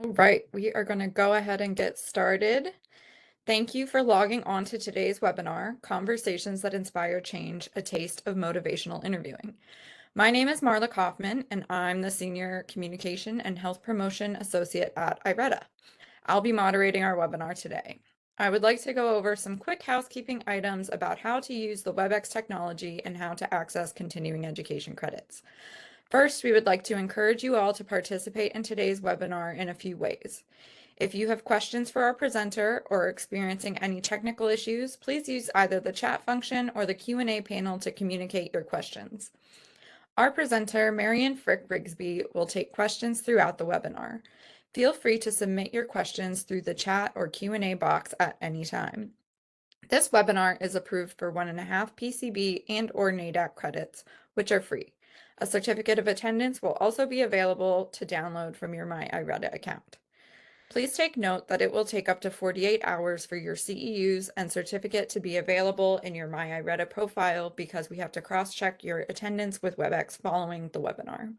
All right, we are going to go ahead and get started. Thank you for logging on to today's webinar, Conversations That Inspire Change, A Taste of Motivational Interviewing. My name is Marla Kaufman, and I'm the Senior Communication and Health Promotion Associate at IRETA. I'll be moderating our webinar today. I would like to go over some quick housekeeping items about how to use the WebEx technology and how to access continuing education credits. First, we would like to encourage you all to participate in today's webinar in a few ways. If you have questions for our presenter or are experiencing any technical issues, please use either the chat function or the Q&A panel to communicate your questions. Our presenter, Marian Frick Rigsbee, will take questions throughout the webinar. Feel free to submit your questions through the chat or Q&A box at any time. This webinar is approved for 1.5 PCB and/or NADAC credits, which are free. A certificate of attendance will also be available to download from your My IRETA account. Please take note that it will take up to 48 hours for your CEUs and certificate to be available in your My IRETA profile because we have to cross-check your attendance with WebEx following the webinar.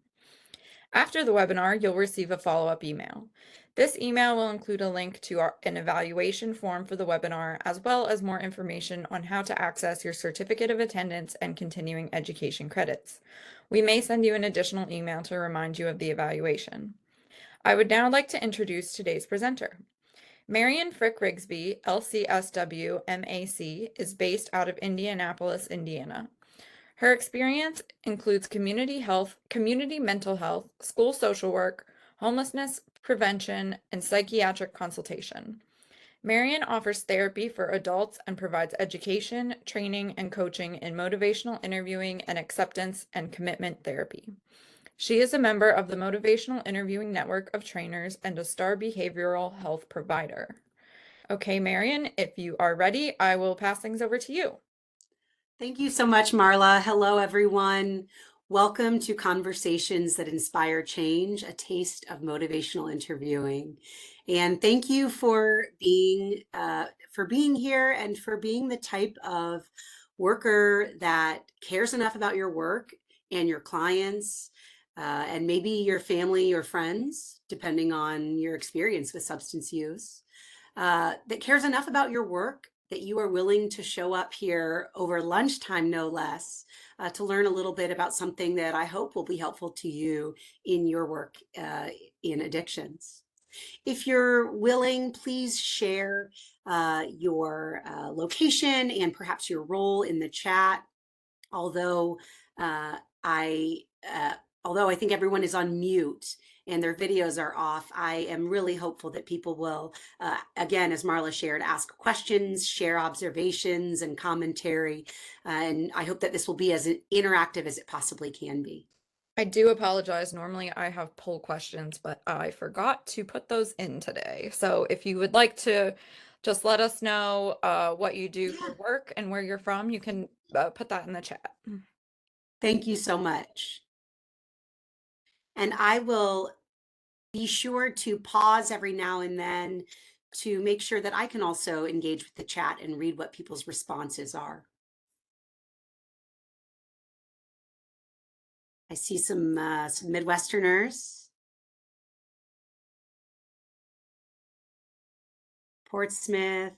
After the webinar, you'll receive a follow-up email. This email will include a link to an evaluation form for the webinar, as well as more information on how to access your certificate of attendance and continuing education credits. We may send you an additional email to remind you of the evaluation. I would now like to introduce today's presenter. Marian Frick Rigsbee, LCSW, MAC, is based out of Indianapolis, Indiana. Her experience includes community mental health, school social work, homelessness prevention, and psychiatric consultation. Marian offers therapy for adults and provides education, training, and coaching in motivational interviewing and acceptance and commitment therapy. She is a member of the Motivational Interviewing Network of Trainers and a STAR behavioral health provider. Okay, Marian, if you are ready, I will pass things over to you. Thank you so much, Marla. Hello, everyone. Welcome to Conversations That Inspire Change, a taste of motivational interviewing. And thank you for being here and for being the type of worker that cares enough about your work and your clients, and maybe your family or friends, depending on your experience with substance use, that cares enough about your work that you are willing to show up here over lunchtime, no less, to learn a little bit about something that I hope will be helpful to you in your work in addictions. If you're willing, please share your location and perhaps your role in the chat. Although I think everyone is on mute and their videos are off, I am really hopeful that people will, again, as Marla shared, ask questions, share observations and commentary. And I hope that this will be as interactive as it possibly can be. I do apologize. Normally I have poll questions, but I forgot to put those in today. So if you would like to just let us know what you do for work and where you're from, you can put that in the chat. Thank you so much. And I will be sure to pause every now and then to make sure that I can also engage with the chat and read what people's responses are. I see some Midwesterners. Portsmouth,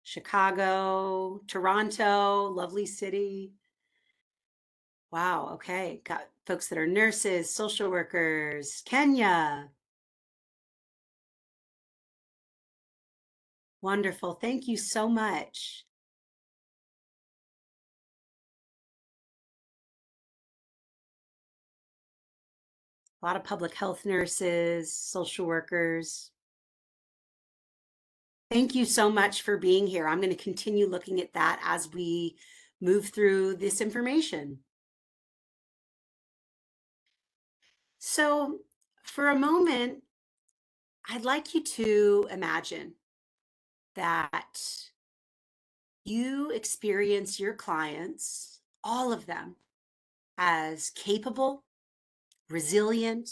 Chicago, Toronto, lovely city. Wow, okay. Got folks that are nurses, social workers, Kenya. Wonderful. Thank you so much. A lot of public health nurses, social workers. Thank you so much for being here. I'm going to continue looking at that as we move through this information. So for a moment, I'd like you to imagine that you experience your clients, all of them, as capable, resilient,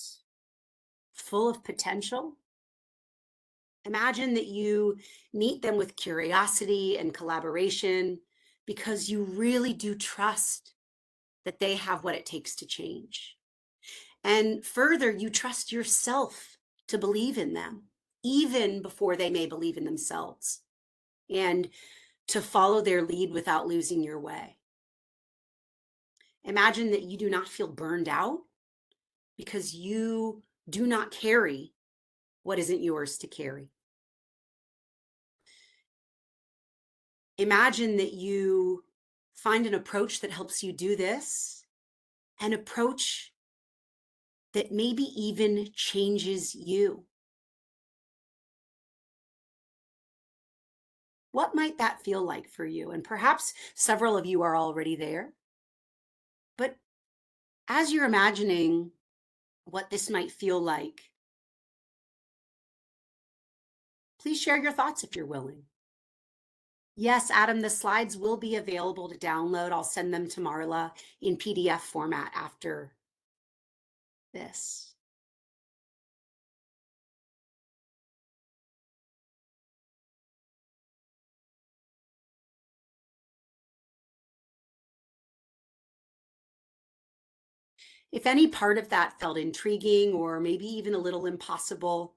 full of potential. Imagine that you meet them with curiosity and collaboration because you really do trust that they have what it takes to change. And further, you trust yourself to believe in them, even before they may believe in themselves, and to follow their lead without losing your way. Imagine that you do not feel burned out because you do not carry what isn't yours to carry. Imagine that you find an approach that helps you do this, an approach that maybe even changes you. What might that feel like for you? And perhaps several of you are already there. But as you're imagining what this might feel like, please share your thoughts if you're willing. Yes, Adam, the slides will be available to download. I'll send them to Marla in PDF format after this. If any part of that felt intriguing or maybe even a little impossible,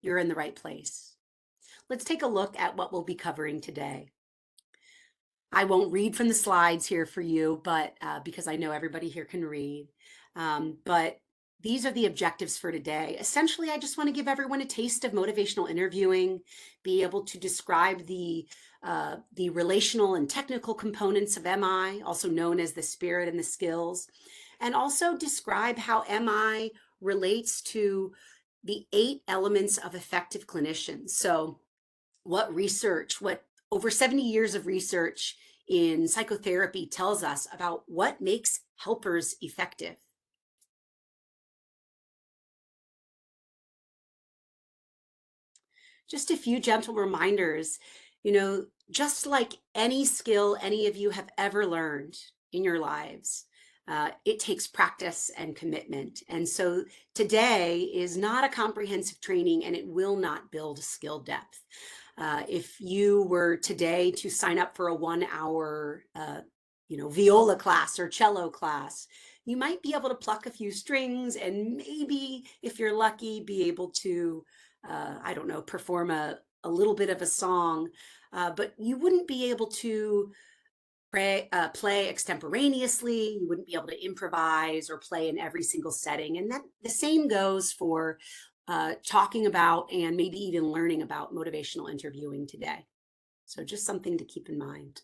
you're in the right place. Let's take a look at what we'll be covering today. I won't read from the slides here for you, but because I know everybody here can read. But these are the objectives for today. Essentially, I just want to give everyone a taste of motivational interviewing, be able to describe the relational and technical components of MI, also known as the spirit and the skills, and also describe how MI relates to the 8 elements of effective clinicians. So what over 70 years of research in psychotherapy tells us about what makes helpers effective. Just a few gentle reminders, just like any skill any of you have ever learned in your lives, it takes practice and commitment. And so today is not a comprehensive training and it will not build skill depth. If you were today to sign up for a 1-hour, viola class or cello class, you might be able to pluck a few strings and maybe, if you're lucky, be able to, perform a little bit of a song, but you wouldn't be able to play extemporaneously. You wouldn't be able to improvise or play in every single setting. And that the same goes for talking about and maybe even learning about motivational interviewing today. So just something to keep in mind.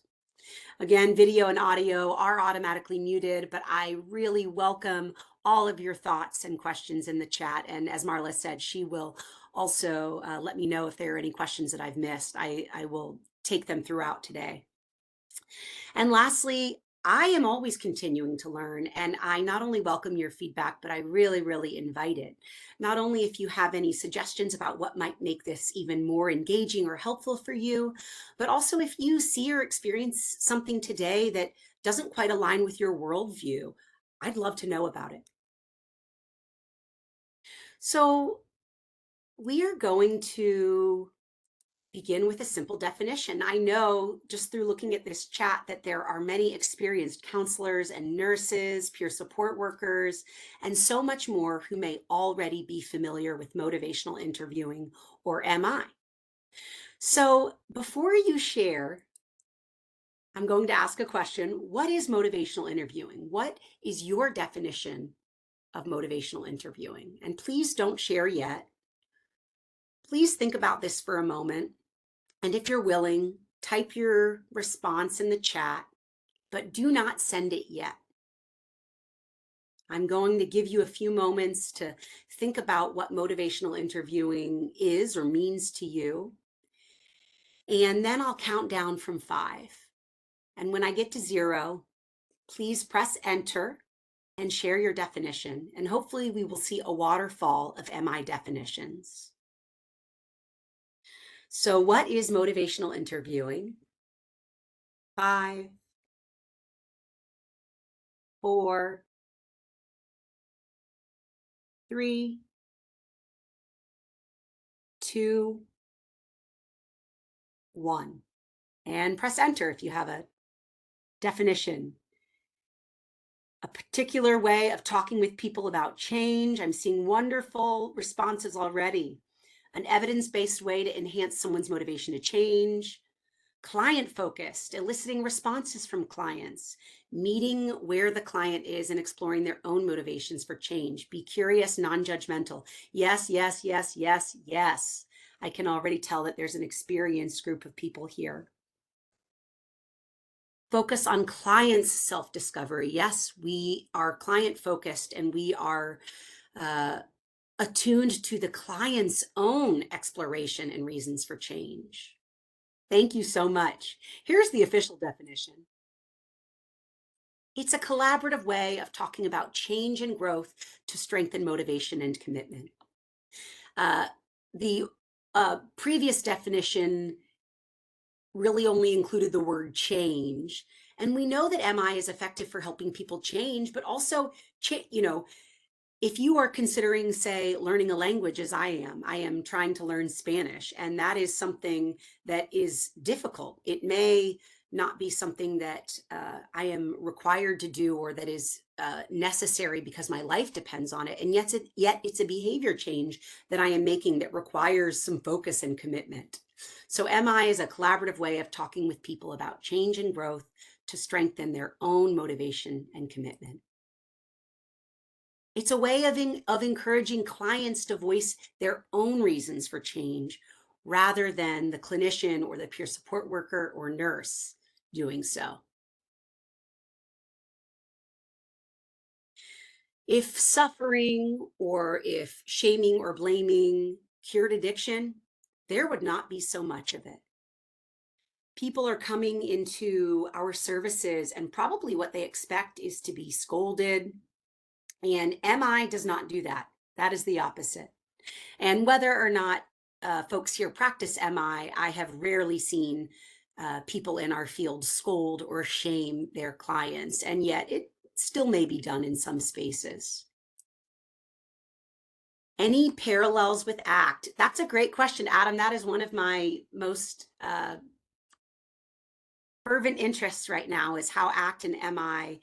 Again, video and audio are automatically muted, but I really welcome all of your thoughts and questions in the chat. And as Marla said, she will also let me know if there are any questions that I've missed. I will take them throughout today. And lastly, I am always continuing to learn, and I not only welcome your feedback, but I really, really invite it. Not only if you have any suggestions about what might make this even more engaging or helpful for you, but also if you see or experience something today that doesn't quite align with your worldview, I'd love to know about it. So we are going to begin with a simple definition. I know just through looking at this chat that there are many experienced counselors and nurses, peer support workers, and so much more who may already be familiar with motivational interviewing or MI. So before you share, I'm going to ask a question. What is motivational interviewing? What is your definition of motivational interviewing? And please don't share yet. Please think about this for a moment. And if you're willing, type your response in the chat, but do not send it yet. I'm going to give you a few moments to think about what motivational interviewing is or means to you. And then I'll count down from 5. And when I get to 0, please press enter and share your definition. And hopefully we will see a waterfall of MI definitions. So what is motivational interviewing? 5, 4, 3, 2, 1. And press enter if you have a definition. a particular way of talking with people about change. I'm seeing wonderful responses already. An evidence-based way to enhance someone's motivation to change. Client-focused, eliciting responses from clients, meeting where the client is and exploring their own motivations for change. Be curious, non-judgmental. Yes, yes, yes, yes, yes. I can already tell that there's an experienced group of people here. Focus on clients' self-discovery. Yes, we are client-focused and we are attuned to the client's own exploration and reasons for change. Thank you so much. Here's the official definition. It's a collaborative way of talking about change and growth to strengthen motivation and commitment. The previous definition really only included the word change. And we know that MI is effective for helping people change, but also, if you are considering, say, learning a language as I am trying to learn Spanish, and that is something that is difficult. It may not be something that I am required to do or that is necessary because my life depends on it. And yet it's a behavior change that I am making that requires some focus and commitment. So MI is a collaborative way of talking with people about change and growth to strengthen their own motivation and commitment. It's a way of encouraging clients to voice their own reasons for change rather than the clinician or the peer support worker or nurse doing so. If suffering or if shaming or blaming cured addiction, there would not be so much of it. People are coming into our services and probably what they expect is to be scolded. And MI does not do that. That is the opposite. And whether or not folks here practice MI, I have rarely seen people in our field scold or shame their clients, and yet it still may be done in some spaces. Any parallels with ACT? That's a great question, Adam. That is one of my most fervent interests right now, is how ACT and MI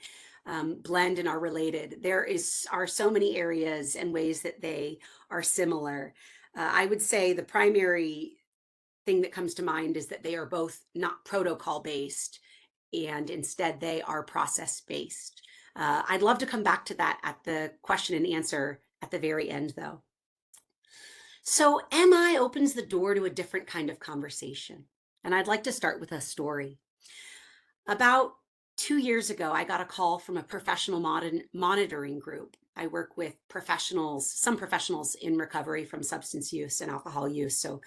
blend and are related. There are so many areas and ways that they are similar. I would say the primary thing that comes to mind is that they are both not protocol based and instead they are process based. I'd love to come back to that at the question and answer at the very end though. So MI opens the door to a different kind of conversation. And I'd like to start with a story. About 2 years ago, I got a call from a professional monitoring group. I work with some professionals in recovery from substance use and alcohol use. So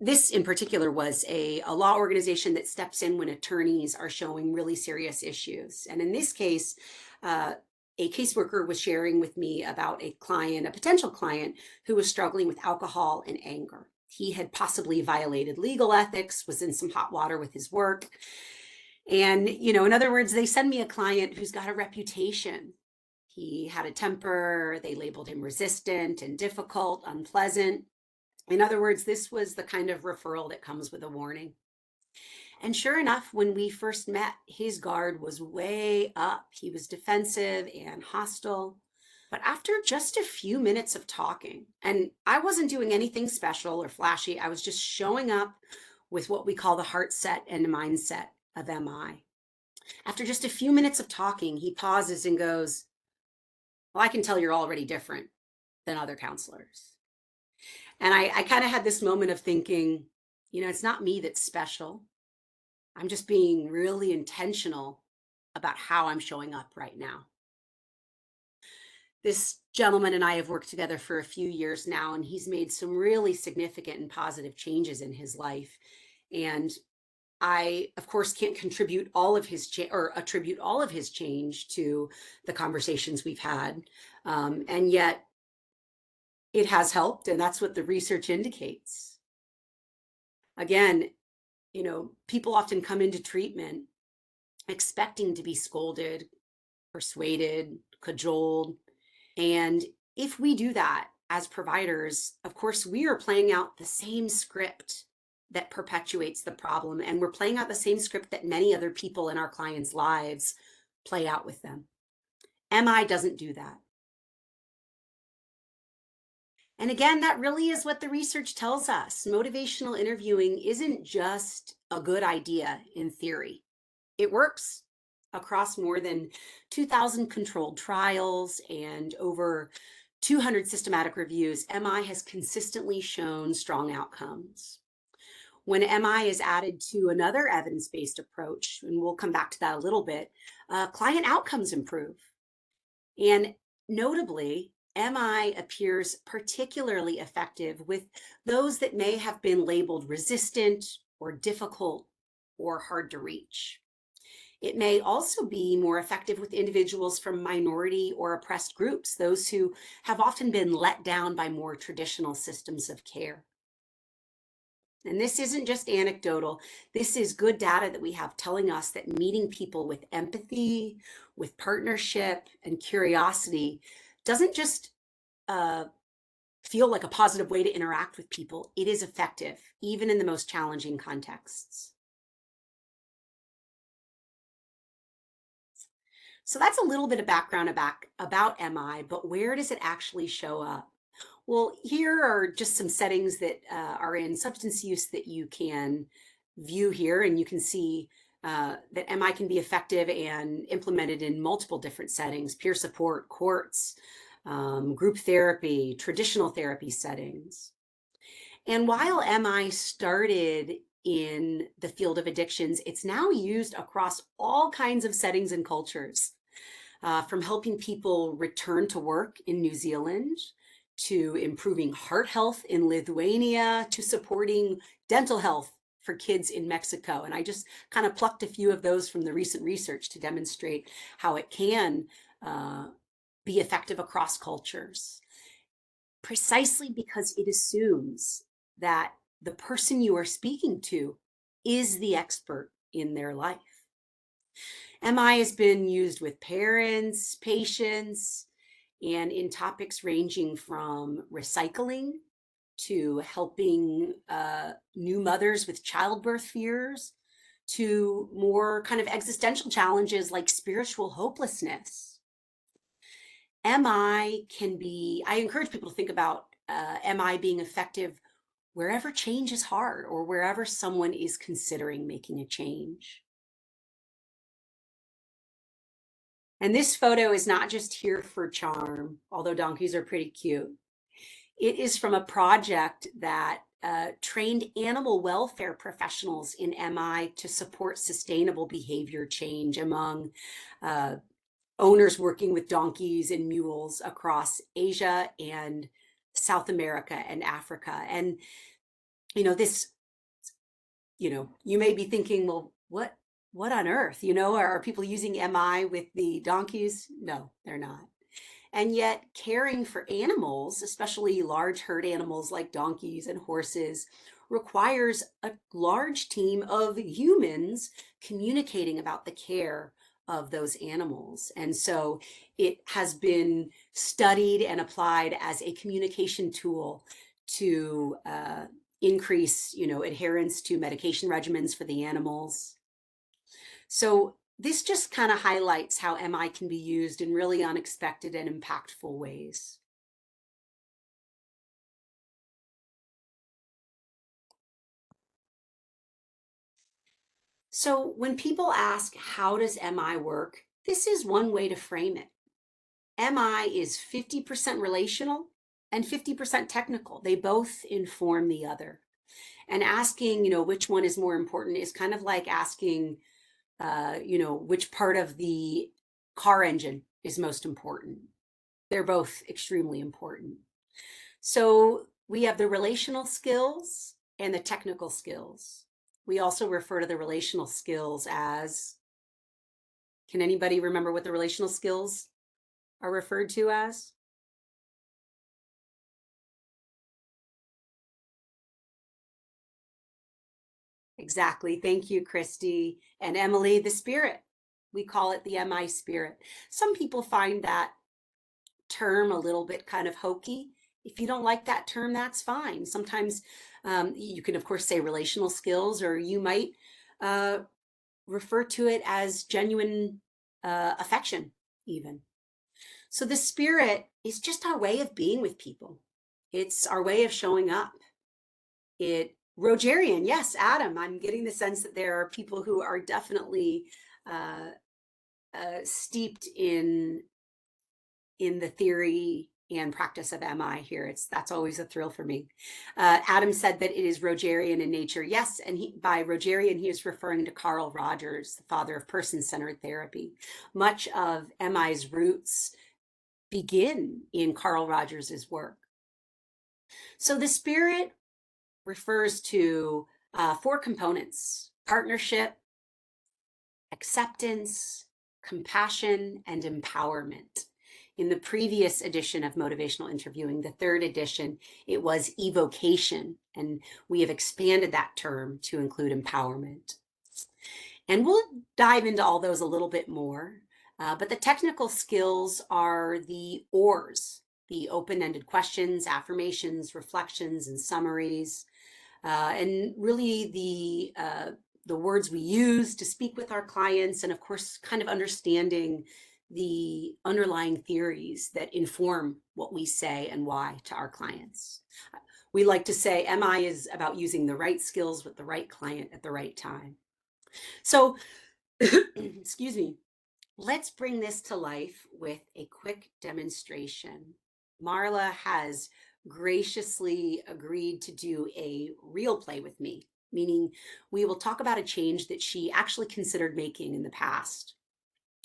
this in particular was a law organization that steps in when attorneys are showing really serious issues. And in this case, a caseworker was sharing with me about a potential client who was struggling with alcohol and anger. He had possibly violated legal ethics, was in some hot water with his work. And, in other words, they send me a client who's got a reputation. He had a temper. They labeled him resistant and difficult, unpleasant. In other words, this was the kind of referral that comes with a warning. And sure enough, when we first met, his guard was way up. He was defensive and hostile. But after just a few minutes of talking, and I wasn't doing anything special or flashy, I was just showing up with what we call the heart set and mindset of MI. After just a few minutes of talking, he pauses and goes, "Well, I can tell you're already different than other counselors." And I kind of had this moment of thinking, it's not me that's special. I'm just being really intentional about how I'm showing up right now. This gentleman and I have worked together for a few years now, and he's made some really significant and positive changes in his life. And I, of course, can't contribute all of his attribute all of his change to the conversations we've had. And yet it has helped, and that's what the research indicates. Again, people often come into treatment expecting to be scolded, persuaded, cajoled. And if we do that as providers, of course, we are playing out the same script that perpetuates the problem. And we're playing out the same script that many other people in our clients' lives play out with them. MI doesn't do that. And again, that really is what the research tells us. Motivational interviewing isn't just a good idea in theory. It works across more than 2,000 controlled trials and over 200 systematic reviews. MI has consistently shown strong outcomes. When MI is added to another evidence-based approach, and we'll come back to that a little bit, client outcomes improve. And notably, MI appears particularly effective with those that may have been labeled resistant or difficult or hard to reach. It may also be more effective with individuals from minority or oppressed groups, those who have often been let down by more traditional systems of care. And this isn't just anecdotal. This is good data that we have telling us that meeting people with empathy, with partnership and curiosity doesn't just feel like a positive way to interact with people. It is effective, even in the most challenging contexts. So that's a little bit of background about MI, but where does it actually show up? Well, here are just some settings that are in substance use that you can view here, and you can see that MI can be effective and implemented in multiple different settings: peer support, courts, group therapy, traditional therapy settings. And while MI started in the field of addictions, it's now used across all kinds of settings and cultures, from helping people return to work in New Zealand, to improving heart health in Lithuania, to supporting dental health for kids in Mexico. And I just kind of plucked a few of those from the recent research to demonstrate how it can be effective across cultures, precisely because it assumes that the person you are speaking to is the expert in their life. MI has been used with parents, patients, and in topics ranging from recycling to helping new mothers with childbirth fears, to more kind of existential challenges like spiritual hopelessness. MI can be, I encourage people to think about MI being effective wherever change is hard or wherever someone is considering making a change. And this photo is not just here for charm, although donkeys are pretty cute. It is from a project that trained animal welfare professionals in MI to support sustainable behavior change among owners working with donkeys and mules across Asia and South America and Africa. And, this, you may be thinking, well, what on earth, are people using MI with the donkeys? No, they're not. And yet caring for animals, especially large herd animals like donkeys and horses, requires a large team of humans communicating about the care of those animals. And so it has been studied and applied as a communication tool to increase, adherence to medication regimens for the animals. So this just kind of highlights how MI can be used in really unexpected and impactful ways. So when people ask, how does MI work? This is one way to frame it. MI is 50% relational and 50% technical. They both inform the other. And asking, which one is more important is kind of like asking, which part of the car engine is most important. They're both extremely important. So we have the relational skills and the technical skills. We also refer to the relational skills as, can anybody remember what the relational skills are referred to as? Exactly. Thank you, Christy. And Emily, the spirit. We call it the MI spirit. Some people find that term a little bit kind of hokey. If you don't like that term, that's fine. Sometimes you can, of course, say relational skills, or you might refer to it as genuine affection, even. So the spirit is just our way of being with people. It's our way of showing up. Rogerian, yes, Adam, I'm getting the sense that there are people who are definitely uh, steeped in the theory and practice of MI here. That's always a thrill for me. Adam said that it is Rogerian in nature. Yes, and by Rogerian, he is referring to Carl Rogers, the father of person-centered therapy. Much of MI's roots begin in Carl Rogers's work. So the spirit refers to 4 components: partnership, acceptance, compassion, and empowerment. In the previous edition of Motivational Interviewing, the 3rd edition, it was evocation, and we have expanded that term to include empowerment. And we'll dive into all those a little bit more, but the technical skills are the ORs, the open-ended questions, affirmations, reflections, and summaries, and really the words we use to speak with our clients, and of course, kind of understanding the underlying theories that inform what we say and why to our clients. We like to say MI is about using the right skills with the right client at the right time. So, excuse me, let's bring this to life with a quick demonstration. Marla has graciously agreed to do a real play with me, meaning we will talk about a change that she actually considered making in the past.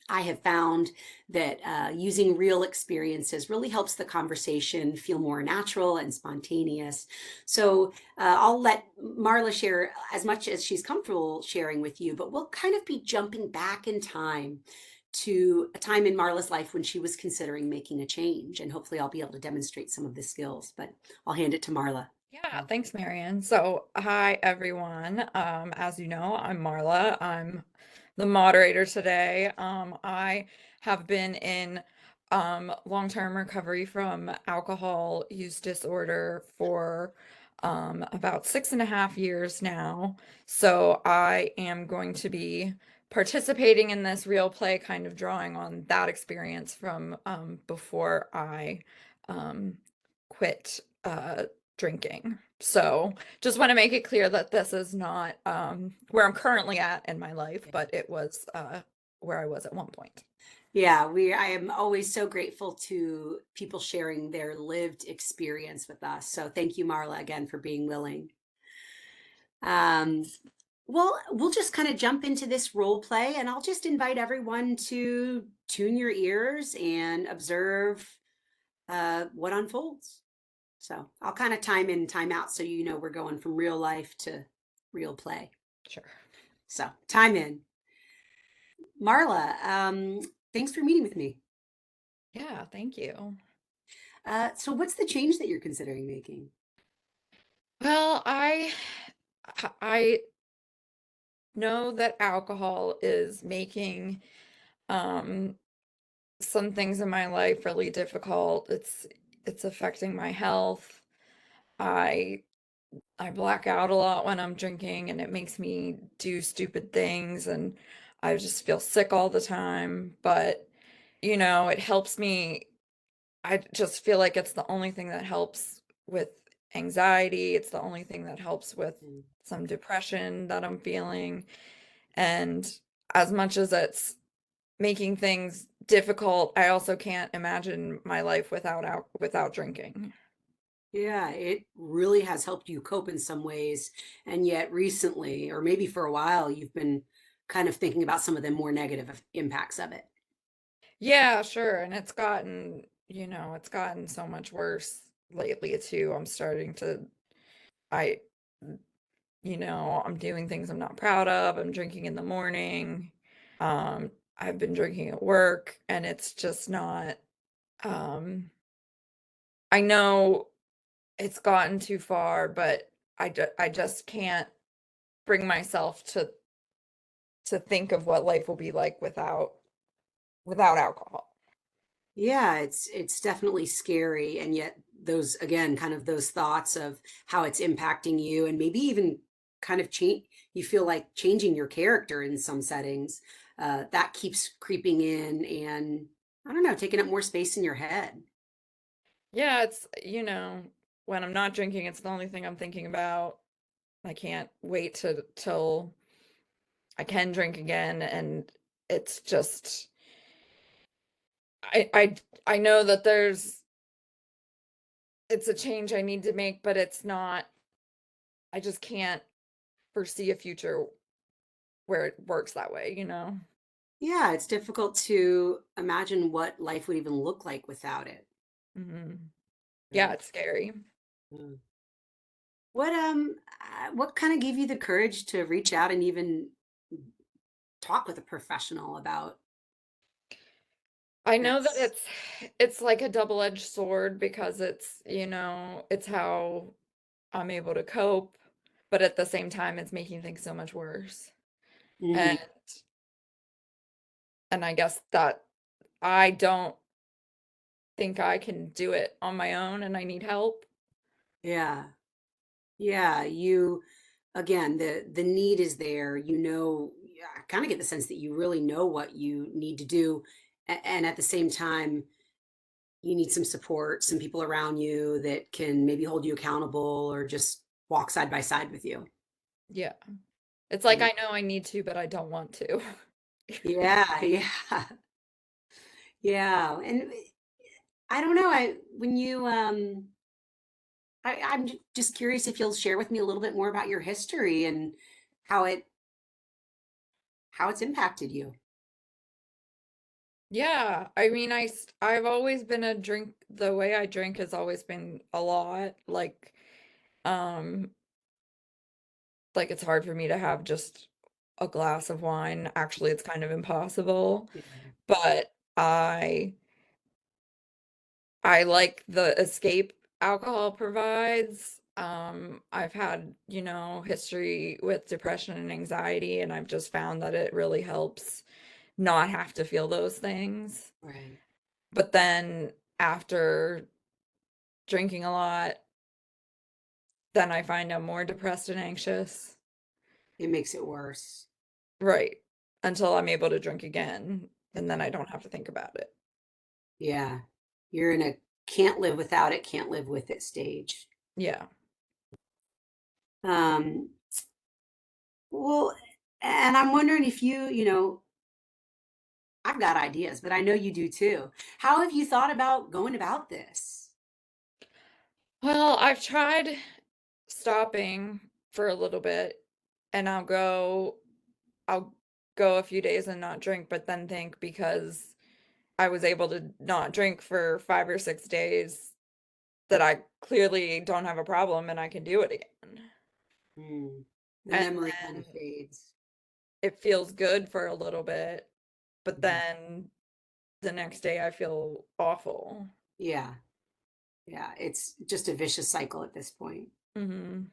I have found that using real experiences really helps the conversation feel more natural and spontaneous. So I'll let Marla share as much as she's comfortable sharing with you, but we'll kind of be jumping back in time to a time in Marla's life when she was considering making a change. And hopefully I'll be able to demonstrate some of the skills, but I'll hand it to Marla. Yeah, thanks, Marian. So, hi everyone. As you know, I'm Marla. I'm the moderator today. I have been in long-term recovery from alcohol use disorder for about 6.5 years now. So, I am going to be participating in this real play, kind of drawing on that experience from before I quit drinking. So just want to make it clear that this is not where I'm currently at in my life, but it was where I was at one point. Yeah, I am always so grateful to people sharing their lived experience with us. So thank you, Marla, again for being willing. Well, we'll just kind of jump into this role play, and I'll just invite everyone to tune your ears and observe what unfolds. So I'll kind of time in, time out, so you know we're going from real life to real play. Sure. So time in. Marla, thanks for meeting with me. Yeah, thank you. So what's the change that you're considering making? Well, I know that alcohol is making some things in my life really difficult. It's affecting my health. I I black out a lot when I'm drinking, and it makes me do stupid things, and I just feel sick all the time. But, it helps me. I just feel like it's the only thing that helps with anxiety. It's the only thing that helps with Mm. some depression that I'm feeling. And as much as it's making things difficult, I also can't imagine my life without drinking. Yeah, it really has helped you cope in some ways. And yet recently, or maybe for a while, you've been kind of thinking about some of the more negative impacts of it. Yeah, sure. And it's gotten so much worse lately too. I, I'm doing things I'm not proud of. I'm drinking in the morning. I've been drinking at work, and it's just not, um, I know it's gotten too far, but I just can't bring myself to think of what life will be like without alcohol. Yeah, it's definitely scary. And yet those, again, kind of those thoughts of how it's impacting you, and maybe even kind of change, you feel like changing your character in some settings. that keeps creeping in and I don't know, taking up more space in your head. Yeah, it's, when I'm not drinking, it's the only thing I'm thinking about. I can't wait till I can drink again, and it's just I know that it's a change I need to make, but it's not I just can't foresee a future where it works that way, you know? Yeah, it's difficult to imagine what life would even look like without it. Mhm. Yeah, Right. it's scary. Mm. What kind of gave you the courage to reach out and even talk with a professional about I know that this? it's like a double-edged sword because it's how I'm able to cope, but at the same time, it's making things so much worse. And Mhm. and I guess that I don't think I can do it on my own and I need help. Yeah. Yeah, you again, the need is there. Yeah, I kind of get the sense that you really know what you need to do. And at the same time, you need some support, some people around you that can maybe hold you accountable or just walk side by side with you. Yeah. It's like Mm. I know I need to, but I don't want to. Yeah, yeah, yeah. And I don't know. When you just curious if you'll share with me a little bit more about your history and how it how it's impacted you. Yeah, I mean, I've always been the way I drink has always been a lot. Um, like it's hard for me to have just a glass of wine. Actually, it's kind of impossible, Yeah. but I like the escape alcohol provides. I've had, history with depression and anxiety, and I've just found that it really helps not have to feel those things. Right. But then after drinking a lot, then I find I'm more depressed and anxious. It makes it worse. Right. Until I'm able to drink again, and then Yeah. I don't have to think about it. Yeah. You're in a can't live without it, can't live with it stage. Yeah. Um, well, and I'm wondering if I've got ideas, but I know you do too. How have you thought about going about this? Well, I've tried stopping for a little bit, and I'll go a few days and not drink, but then think because I was able to not drink for 5 or 6 days that I clearly don't have a problem and I can do it again. Hmm. The And memory kind of then fades. it feels good for a little bit, but Mhm. then the next day I feel awful. Yeah. Yeah. It's just a vicious cycle at this point. Mhm.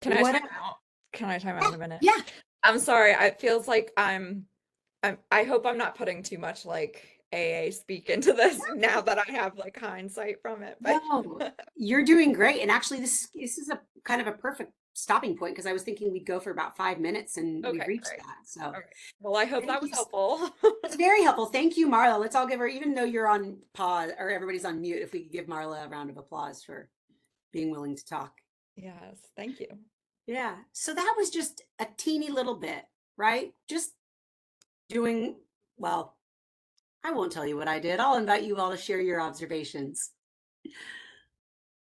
Can I What? time out? Can I time out a minute? Yeah. I'm sorry. It feels like I hope I'm not putting too much like AA speak into this now that I have like hindsight from it, but No, you're doing great. And actually, this is a kind of a perfect stopping point because I was thinking we'd go for about 5 minutes and we've okay, reached great. that. So All right. Well, I hope thank that you. was helpful. It's very helpful. Thank you, Marla. Let's all give her, even though you're on pause or everybody's on mute, if we could give Marla a round of applause for being willing to talk. Yes, thank you. Yeah. So that was just a teeny little bit, right? Just doing, well, I won't tell you what I did. I'll invite you all to share your observations.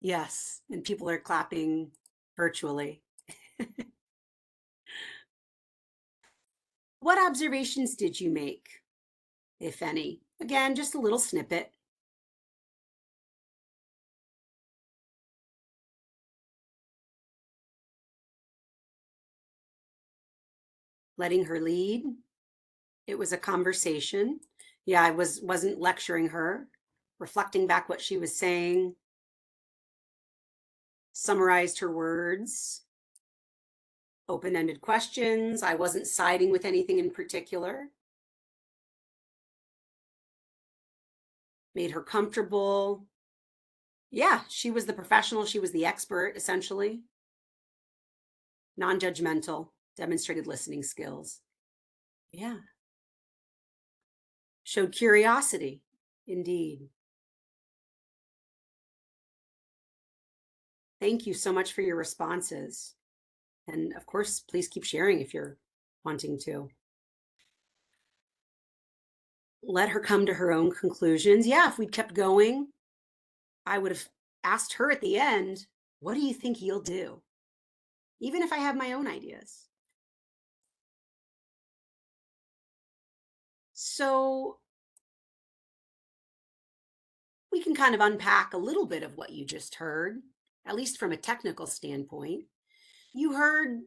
Yes. And people are clapping virtually. What observations did you make, if any? Again, just a little snippet. Letting her lead. It was a conversation. Yeah, I wasn't lecturing her, reflecting back what she was saying, summarized her words, open-ended questions. I wasn't siding with anything in particular. Made her comfortable. Yeah, she was the professional, she was the expert essentially. Non-judgmental, demonstrated listening skills. Yeah. Showed curiosity. Indeed. Thank you so much for your responses. And of course, please keep sharing if you're wanting to. Let her come to her own conclusions. Yeah, if we'd kept going, I would have asked her at the end, what do you think you'll do? Even if I have my own ideas. So we can kind of unpack a little bit of what you just heard, at least from a technical standpoint. You heard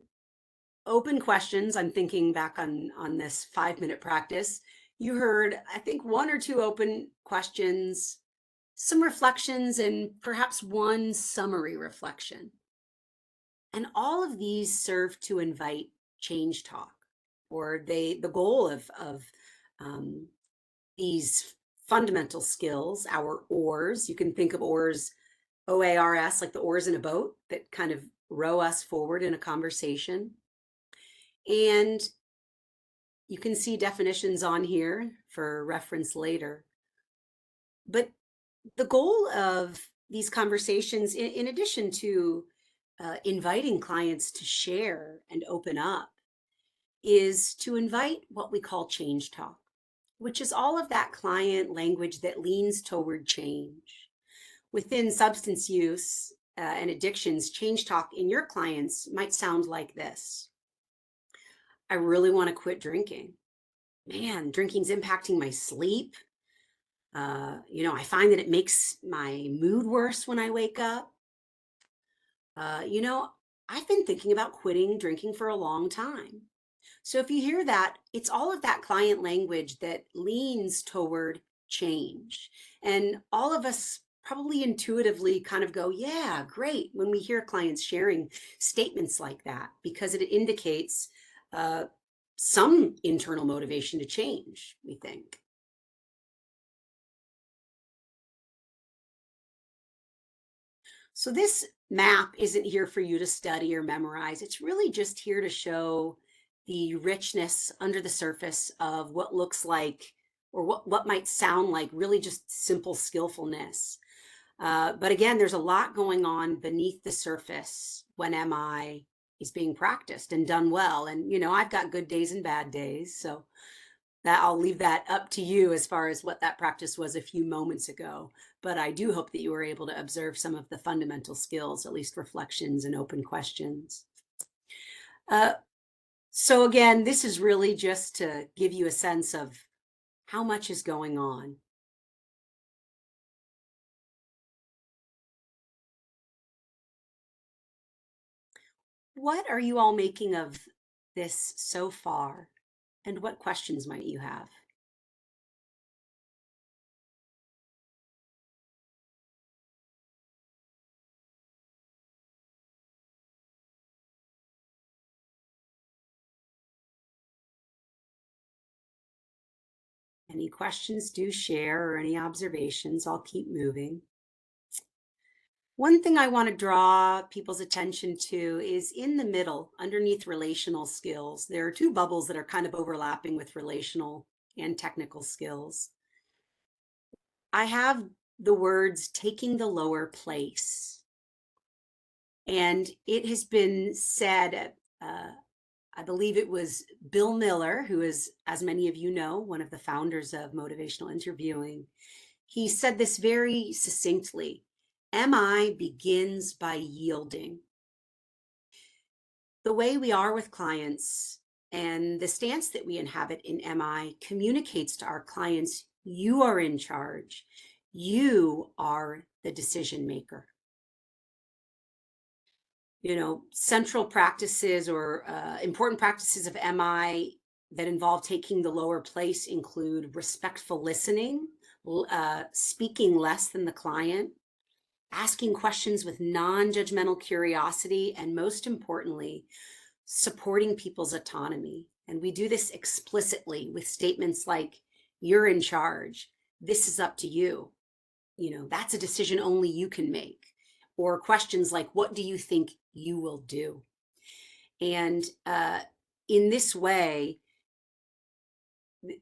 open questions. I'm thinking back on this 5-minute practice. You heard, I think, one or two open questions, some reflections, and perhaps one summary reflection. And all of these serve to invite change talk, or the goal of um, these fundamental skills, our oars. You can think of oars, OARS, like the oars in a boat that kind of row us forward in a conversation. And you can see definitions on here for reference later. But the goal of these conversations, in addition to inviting clients to share and open up, is to invite what we call change talk, which is all of that client language that leans toward change. Within substance use and addictions, change talk in your clients might sound like this. I really want to quit drinking. Man, drinking's impacting my sleep. I find that it makes my mood worse when I wake up. Uh, you know, I've been thinking about quitting drinking for a long time. So if you hear that, it's all of that client language that leans toward change. And all of us probably intuitively kind of go, yeah, great, when we hear clients sharing statements like that, because it indicates uh, some internal motivation to change, we think. So this map isn't here for you to study or memorize. It's really just here to show the richness under the surface of what looks like, or what might sound like really just simple skillfulness. But again, there's a lot going on beneath the surface when MI is being practiced and done well. And, I've got good days and bad days. So that I'll leave that up to you as far as what that practice was a few moments ago. But I do hope that you were able to observe some of the fundamental skills, at least reflections and open questions. Uh, so again, this is really just to give you a sense of how much is going on. What are you all making of this so far? And what questions might you have? Any questions, do share, or any observations. I'll keep moving. One thing I want to draw people's attention to is in the middle, underneath relational skills. There are two bubbles that are kind of overlapping with relational and technical skills. I have the words taking the lower place. And it has been said, I believe it was Bill Miller, who is, as many of you know, one of the founders of Motivational Interviewing. He said this very succinctly: MI begins by yielding. The way we are with clients and the stance that we inhabit in MI communicates to our clients, you are in charge. You are the decision maker. Central practices or important practices of MI that involve taking the lower place include respectful listening, speaking less than the client, asking questions with non-judgmental curiosity, and most importantly, supporting people's autonomy. And we do this explicitly with statements like, you're in charge. This is up to you. That's a decision only you can make. Or questions like, what do you think you will do? And in this way,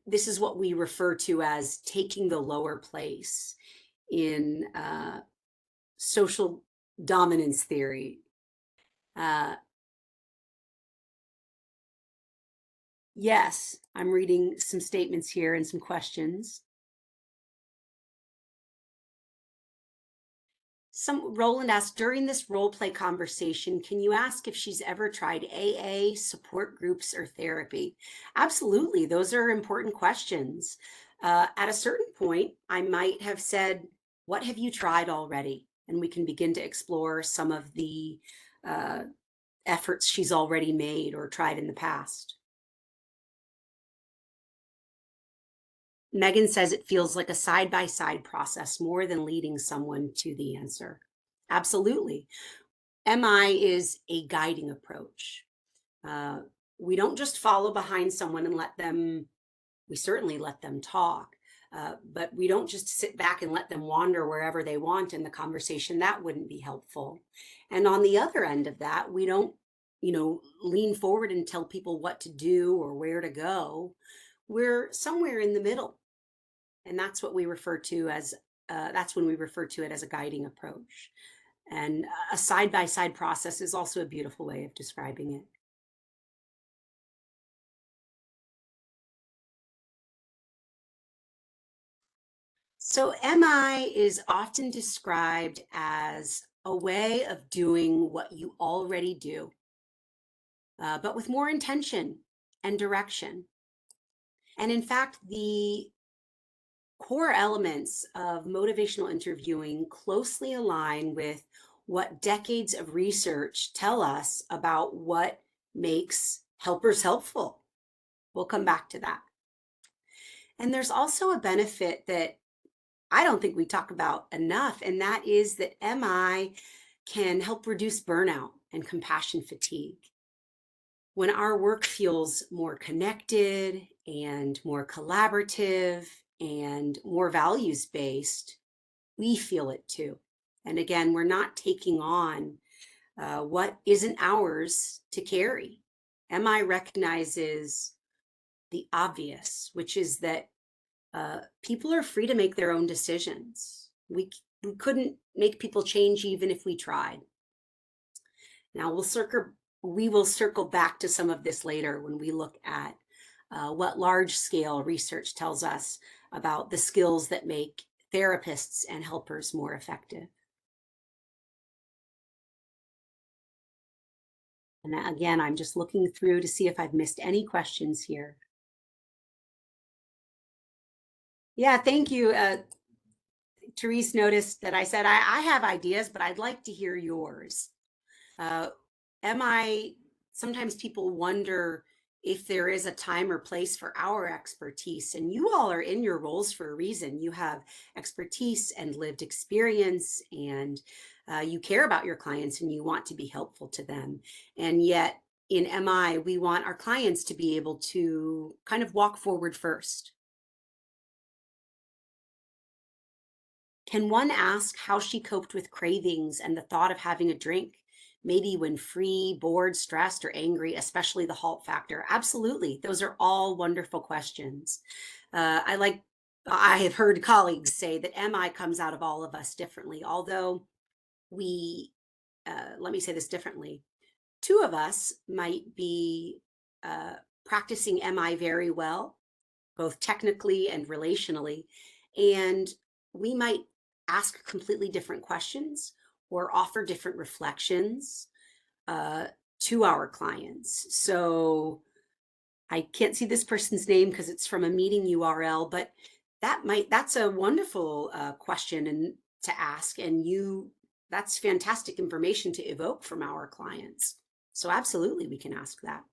this is what we refer to as taking the lower place in social dominance theory. Yes, I'm reading some statements here and some questions. Roland asked, during this role play conversation, can you ask if she's ever tried AA, support groups, or therapy? Absolutely, those are important questions. At a certain point, I might have said, what have you tried already? And we can begin to explore some of the efforts she's already made or tried in the past. Megan says it feels like a side-by-side process more than leading someone to the answer. Absolutely. MI is a guiding approach. We don't just follow behind someone and we certainly let them talk, but we don't just sit back and let them wander wherever they want in the conversation. That wouldn't be helpful. And on the other end of that, we don't, lean forward and tell people what to do or where to go. We're somewhere in the middle. And that's what we refer to as, that's when we refer to it as a guiding approach. And a side-by-side process is also a beautiful way of describing it. So MI is often described as a way of doing what you already do, but with more intention and direction. And in fact, the core elements of motivational interviewing closely align with what decades of research tell us about what makes helpers helpful. We'll come back to that. And there's also a benefit that I don't think we talk about enough, and that is that MI can help reduce burnout and compassion fatigue. When our work feels more connected and more collaborative and more values-based, we feel it too. And again, we're not taking on what isn't ours to carry. MI recognizes the obvious, which is that people are free to make their own decisions. We couldn't make people change even if we tried. Now we will circle back to some of this later when we look at what large-scale research tells us about the skills that make therapists and helpers more effective. And again, I'm just looking through to see if I've missed any questions here. Yeah, thank you. Therese noticed that I said, I have ideas, but I'd like to hear yours. Sometimes people wonder if there is a time or place for our expertise, and you all are in your roles for a reason. You have expertise and lived experience, and you care about your clients and you want to be helpful to them. And yet in MI, we want our clients to be able to kind of walk forward first. Can one ask how she coped with cravings and the thought of having a drink? Maybe when free, bored, stressed, or angry, especially the halt factor. Absolutely. Those are all wonderful questions. I have heard colleagues say that MI comes out of all of us differently, although let me say this differently. Two of us might be practicing MI very well, both technically and relationally, and we might ask completely different questions or offer different reflections to our clients. So I can't see this person's name because it's from a meeting URL, but that's a wonderful question and to ask, and that's fantastic information to evoke from our clients. So absolutely, we can ask that.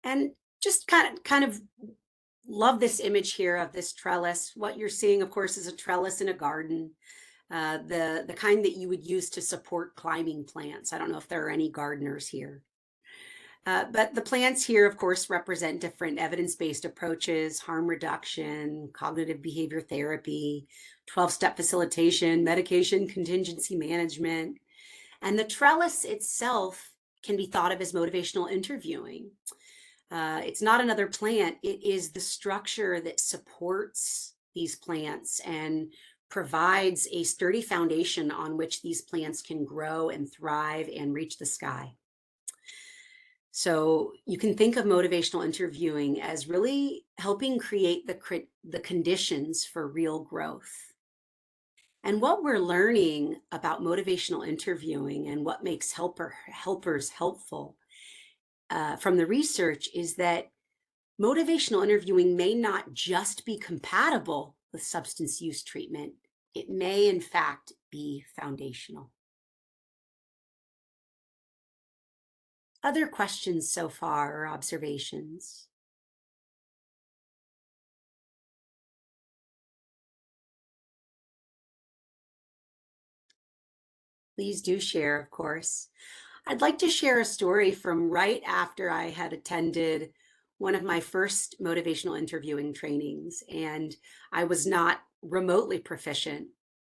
And just kind of love this image here of this trellis. What you're seeing, of course, is a trellis in a garden, the kind that you would use to support climbing plants. I don't know if there are any gardeners here. But the plants here, of course, represent different evidence-based approaches: harm reduction, cognitive behavior therapy, 12-step facilitation, medication contingency management. And the trellis itself can be thought of as motivational interviewing. It's not another plant, it is the structure that supports these plants and provides a sturdy foundation on which these plants can grow and thrive and reach the sky. So you can think of motivational interviewing as really helping create the conditions for real growth. And what we're learning about motivational interviewing and what makes helpers helpful from the research is that motivational interviewing may not just be compatible with substance use treatment, it may in fact be foundational. Other questions so far or observations? Please do share, of course. I'd like to share a story from right after I had attended one of my first motivational interviewing trainings, and I was not remotely proficient,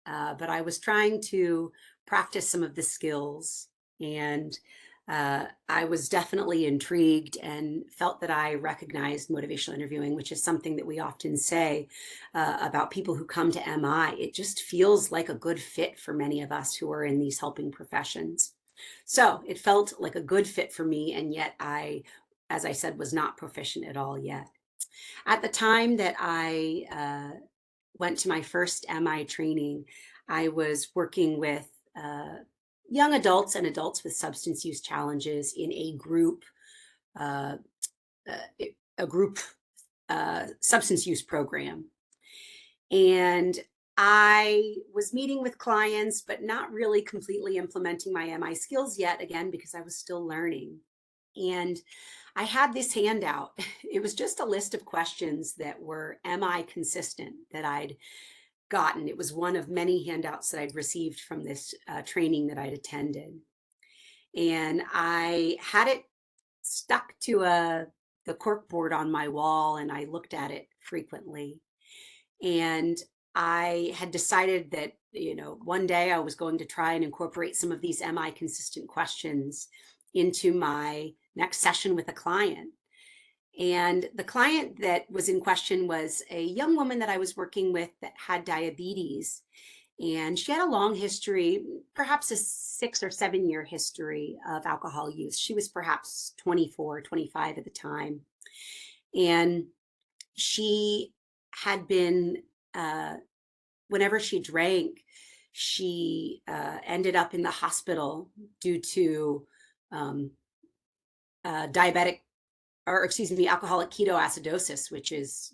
but I was trying to practice some of the skills, and I was definitely intrigued and felt that I recognized motivational interviewing, which is something that we often say about people who come to MI. It just feels like a good fit for many of us who are in these helping professions. So it felt like a good fit for me, and yet I, as I said, was not proficient at all yet. At the time that I went to my first MI training, I was working with young adults and adults with substance use challenges in a group, uh, a group substance use program. And I was meeting with clients, but not really completely implementing my MI skills yet, again, because I was still learning. And I had this handout. It was just a list of questions that were MI consistent that I'd gotten. It was one of many handouts that I'd received from this training that I'd attended. And I had it stuck to the cork board on my wall, and I looked at it frequently. And I had decided that, one day I was going to try and incorporate some of these MI consistent questions into my next session with a client. And the client that was in question was a young woman that I was working with that had diabetes. And she had a long history, perhaps a 6 or 7 year history of alcohol use. She was perhaps 24, 25 at the time. And she had been, whenever she drank, she ended up in the hospital due to alcoholic ketoacidosis, which is,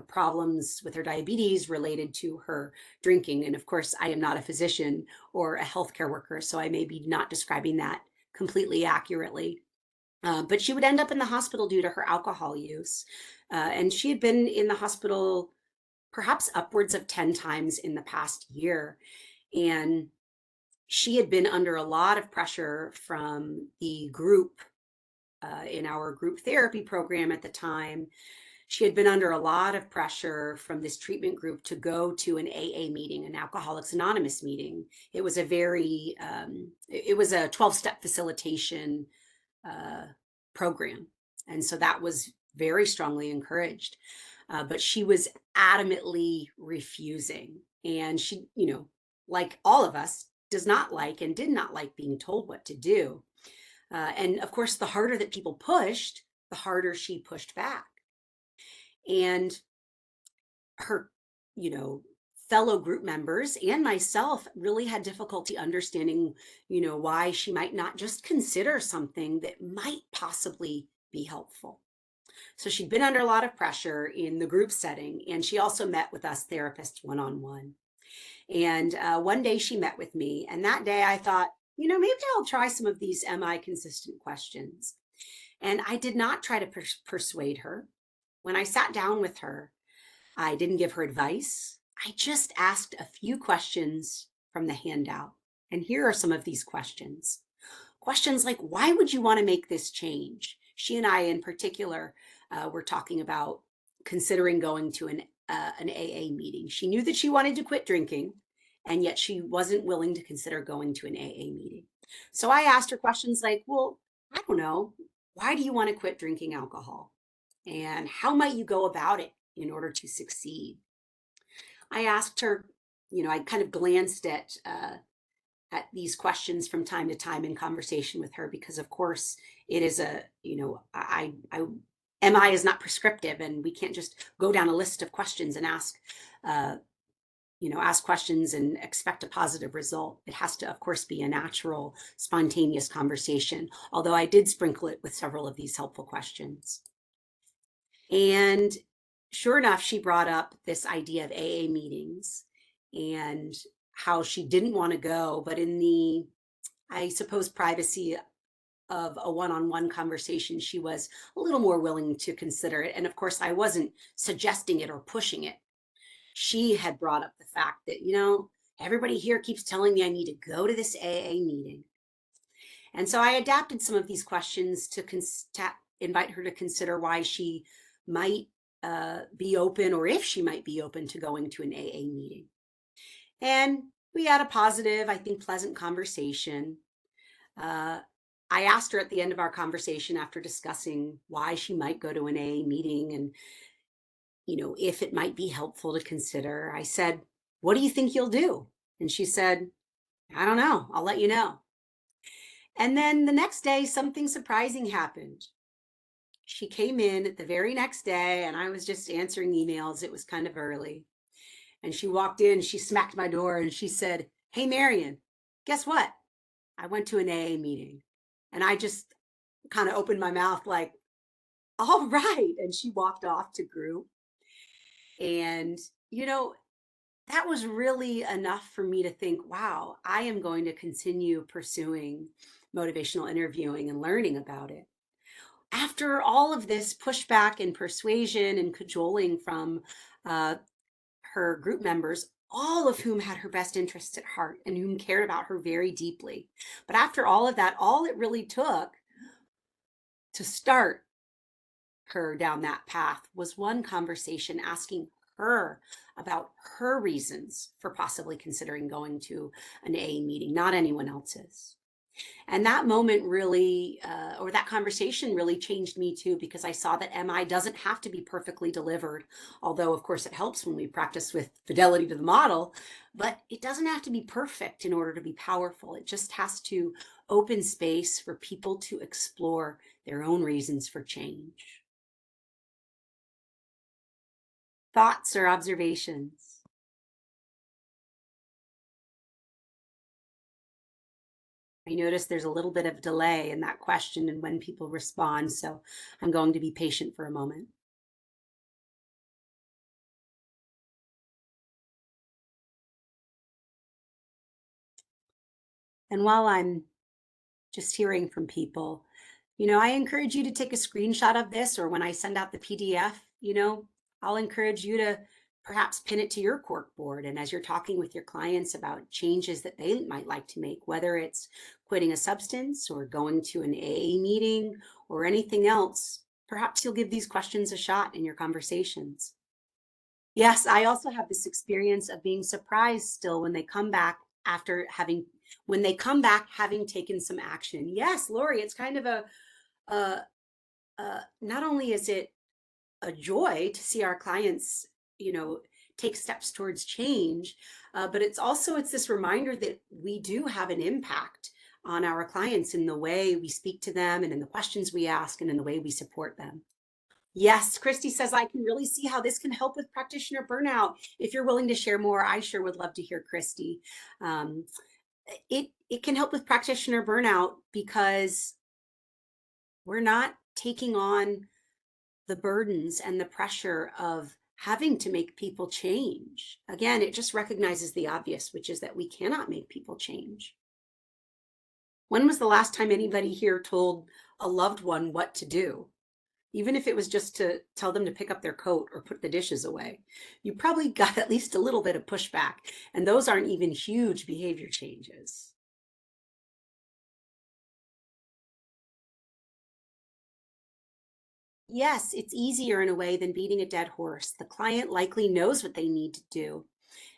problems with her diabetes related to her drinking. And of course, I am not a physician or a healthcare worker, so I may be not describing that completely accurately. But she would end up in the hospital due to her alcohol use. And she had been in the hospital perhaps upwards of 10 times in the past year. And she had been under a lot of pressure from the group in our group therapy program at the time. She had been under a lot of pressure from this treatment group to go to an AA meeting, an Alcoholics Anonymous meeting. It was a 12-step facilitation program. And so that was very strongly encouraged. But she was adamantly refusing. And she, like all of us, does not like and did not like being told what to do. And of course, the harder that people pushed, the harder she pushed back. And her, fellow group members and myself really had difficulty understanding, why she might not just consider something that might possibly be helpful. So she'd been under a lot of pressure in the group setting, and she also met with us therapists one-on-one. And one day she met with me, and that day I thought, maybe I'll try some of these MI consistent questions. And I did not try to persuade her. When I sat down with her, I didn't give her advice. I just asked a few questions from the handout. And here are some of these questions. Questions like, why would you want to make this change? She and I in particular were talking about considering going to an AA meeting. She knew that she wanted to quit drinking, and yet she wasn't willing to consider going to an AA meeting. So I asked her questions like, well, I don't know, why do you want to quit drinking alcohol? And how might you go about it in order to succeed? I asked her, I kind of glanced at these questions from time to time in conversation with her because, of course, it is MI is not prescriptive, and we can't just go down a list of questions and uh, ask questions and expect a positive result. It has to, of course, be a natural, spontaneous conversation, although I did sprinkle it with several of these helpful questions. And sure enough, she brought up this idea of AA meetings and how she didn't want to go, but in the, I suppose, privacy of a one-on-one conversation, she was a little more willing to consider it. And of course, I wasn't suggesting it or pushing it. She had brought up the fact that, everybody here keeps telling me I need to go to this AA meeting. And so I adapted some of these questions to invite her to consider why she might be open, or if she might be open to going to an AA meeting. And we had a positive, I think, pleasant conversation. I asked her at the end of our conversation, after discussing why she might go to an AA meeting and, if it might be helpful to consider, I said, "What do you think you'll do?" And she said, "I don't know. I'll let you know." And then the next day, something surprising happened. She came in the very next day, and I was just answering emails. It was kind of early. And she walked in, she smacked my door, and she said, "Hey, Marian, guess what? I went to an AA meeting." And I just kind of opened my mouth like, "All right." And she walked off to group. And, that was really enough for me to think, wow, I am going to continue pursuing motivational interviewing and learning about it. After all of this pushback and persuasion and cajoling from uh, her group members, all of whom had her best interests at heart and whom cared about her very deeply. But after all of that, all it really took to start her down that path was one conversation asking her about her reasons for possibly considering going to an AA meeting, not anyone else's. And that moment really, or that conversation really changed me too, because I saw that MI doesn't have to be perfectly delivered. Although, of course, it helps when we practice with fidelity to the model, but it doesn't have to be perfect in order to be powerful. It just has to open space for people to explore their own reasons for change. Thoughts or observations? I notice there's a little bit of delay in that question and when people respond, so I'm going to be patient for a moment. And while I'm just hearing from people, I encourage you to take a screenshot of this, or when I send out the PDF, I'll encourage you to perhaps pin it to your cork board. And as you're talking with your clients about changes that they might like to make, whether it's quitting a substance or going to an AA meeting or anything else, perhaps you'll give these questions a shot in your conversations. Yes, I also have this experience of being surprised still when they come back after having, when they come back having taken some action. Yes, Lori, it's kind of a, not only is it a joy to see our clients, take steps towards change, but it's this reminder that we do have an impact on our clients in the way we speak to them and in the questions we ask and in the way we support them. Yes, Christy says, I can really see how this can help with practitioner burnout. If you're willing to share more, I sure would love to hear, Christy. Um, it can help with practitioner burnout because we're not taking on the burdens and the pressure of having to make people change. Again, it just recognizes the obvious, which is that we cannot make people change. When was the last time anybody here told a loved one what to do? Even if it was just to tell them to pick up their coat or put the dishes away, you probably got at least a little bit of pushback. And those aren't even huge behavior changes. Yes, it's easier in a way than beating a dead horse. The client likely knows what they need to do.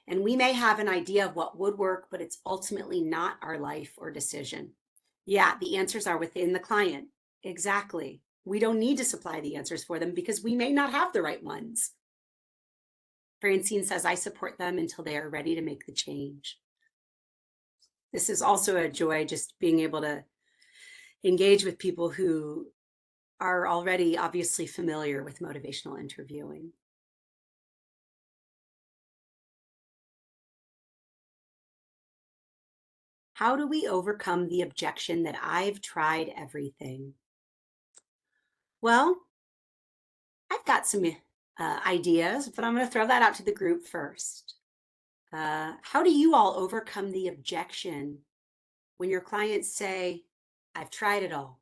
And we may have an idea of what would work, but it's ultimately not our life or decision. Yeah, the answers are within the client. Exactly. We don't need to supply the answers for them because we may not have the right ones. Francine says, I support them until they are ready to make the change. This is also a joy, just being able to engage with people who are already obviously familiar with motivational interviewing. How do we overcome the objection that I've tried everything? Well, I've got some ideas, but I'm going to throw that out to the group first. How do you all overcome the objection when your clients say, I've tried it all?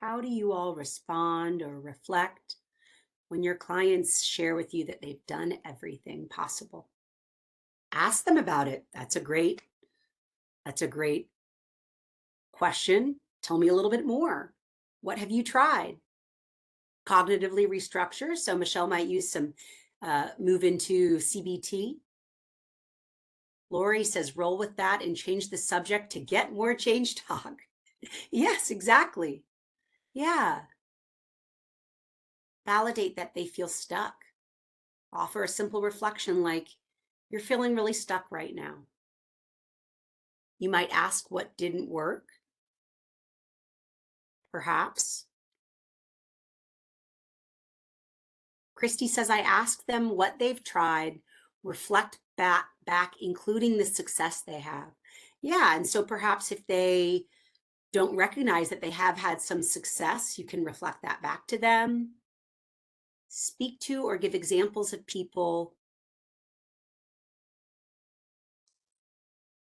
How do you all respond or reflect when your clients share with you that they've done everything possible? Ask them about it. That's a great question. Tell me a little bit more. What have you tried? Cognitively restructure. So Michelle might use some move into CBT. Lori says roll with that and change the subject to get more change talk. Yes, exactly. Yeah. Validate that they feel stuck. Offer a simple reflection like, you're feeling really stuck right now. You might ask what didn't work, perhaps. Christy says, I ask them what they've tried, reflect back, including the success they have. Yeah, and so perhaps if they don't recognize that they have had some success, you can reflect that back to them. Speak to or give examples of people.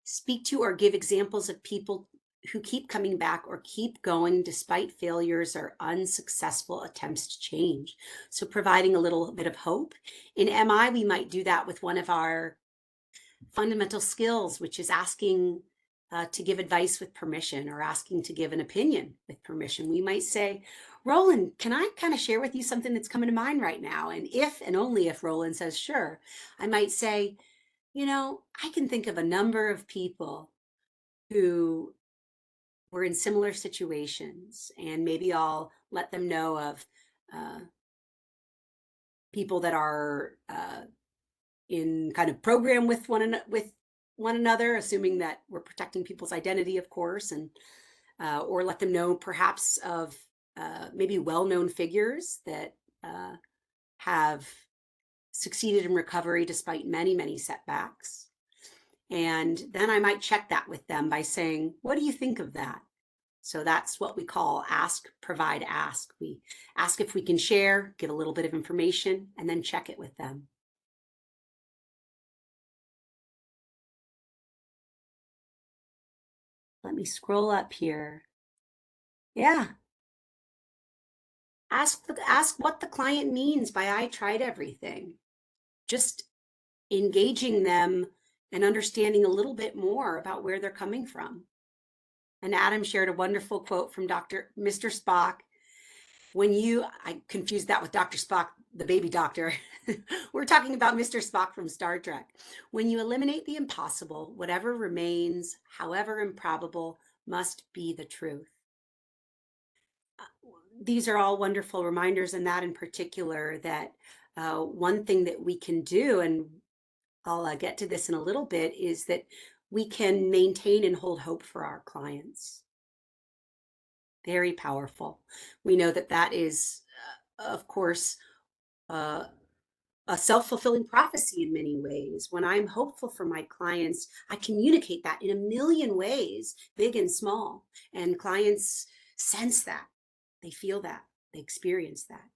Speak to or give examples of people who keep coming back or keep going despite failures or unsuccessful attempts to change. So providing a little bit of hope. In MI, we might do that with one of our fundamental skills, which is asking to give advice with permission or asking to give an opinion with permission. We might say, Roland, can I kind of share with you something that's coming to mind right now? And if and only if Roland says, sure, I might say, I can think of a number of people who were in similar situations, and maybe I'll let them know of people that are in kind of program with one another, assuming that we're protecting people's identity, of course, and or let them know perhaps of maybe well-known figures that have succeeded in recovery despite many, many setbacks. And then I might check that with them by saying, what do you think of that? So that's what we call ask, provide, ask. We ask if we can share, give a little bit of information, and then check it with them. Let me scroll up here. Yeah. Ask what the client means by I tried everything. Just engaging them and understanding a little bit more about where they're coming from. And Adam shared a wonderful quote from Mr. Spock. I confused that with Dr. Spock, the baby doctor. We're talking about Mr. Spock from Star Trek. When you eliminate the impossible, whatever remains, however improbable, must be the truth. These are all wonderful reminders, and that in particular, that one thing that we can do, and I'll get to this in a little bit, is that we can maintain and hold hope for our clients. Very powerful. We know that that is, of course, a self-fulfilling prophecy in many ways. When I'm hopeful for my clients, I communicate that in a million ways, big and small, and clients sense that. They feel that. They experience that.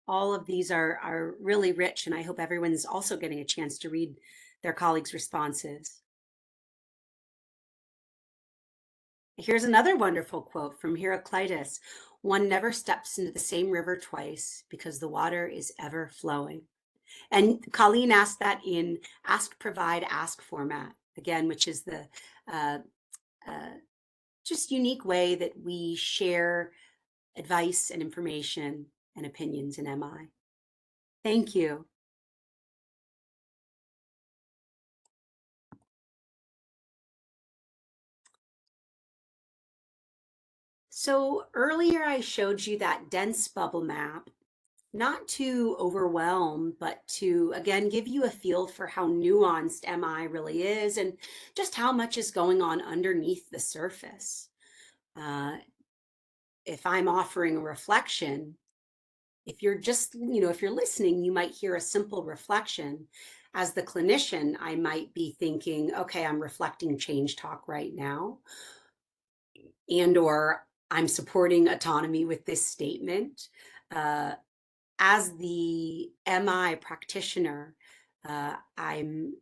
All of these are really rich, and I hope everyone's also getting a chance to read their colleagues' responses. Here's another wonderful quote from Heraclitus. One never steps into the same river twice because the water is ever flowing. And Colleen asked that in ask, provide, ask format. again, which is the just unique way that we share advice and information and opinions in MI. Thank you. So earlier I showed you that dense bubble map, not to overwhelm, but to, again, give you a feel for how nuanced MI really is and just how much is going on underneath the surface. If I'm offering a reflection, if you're just, if you're listening, you might hear a simple reflection. As the clinician, I might be thinking, okay, I'm reflecting change talk right now, or I'm supporting autonomy with this statement. As the MI practitioner, I'm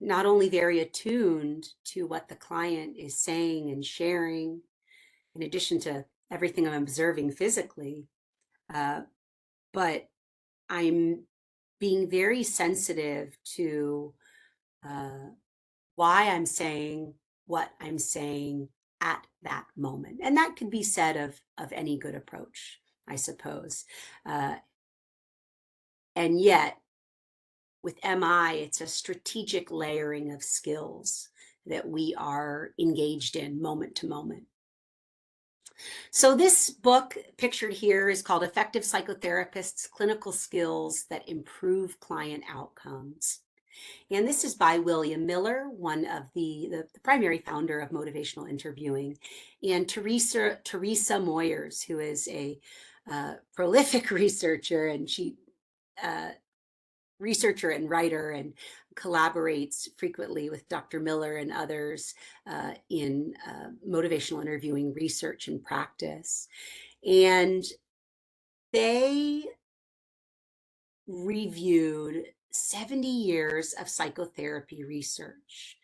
not only very attuned to what the client is saying and sharing, in addition to everything I'm observing physically, but I'm being very sensitive to why I'm saying what I'm saying at that moment. And that could be said of any good approach, I suppose. And yet, with MI, it's a strategic layering of skills that we are engaged in moment to moment. So this book pictured here is called Effective Psychotherapists: Clinical Skills That Improve Client Outcomes. And this is by William Miller, one of the primary founder of motivational interviewing, and Teresa Moyers, who is a prolific researcher, and she researcher and writer, and collaborates frequently with Dr. Miller and others in motivational interviewing research and practice. And they reviewed 70 years of psychotherapy research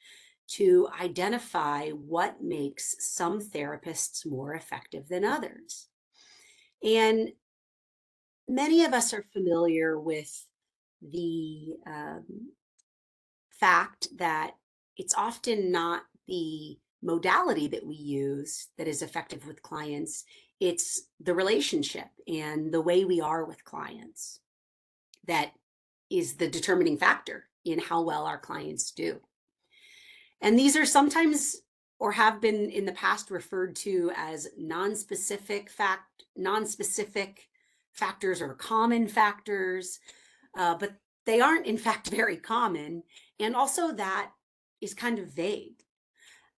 to identify what makes some therapists more effective than others. And many of us are familiar with the fact that it's often not the modality that we use that is effective with clients, it's the relationship and the way we are with clients that is the determining factor in how well our clients do. And these are sometimes, or have been in the past, referred to as non-specific factors or common factors, but they aren't in fact very common. And also that is kind of vague.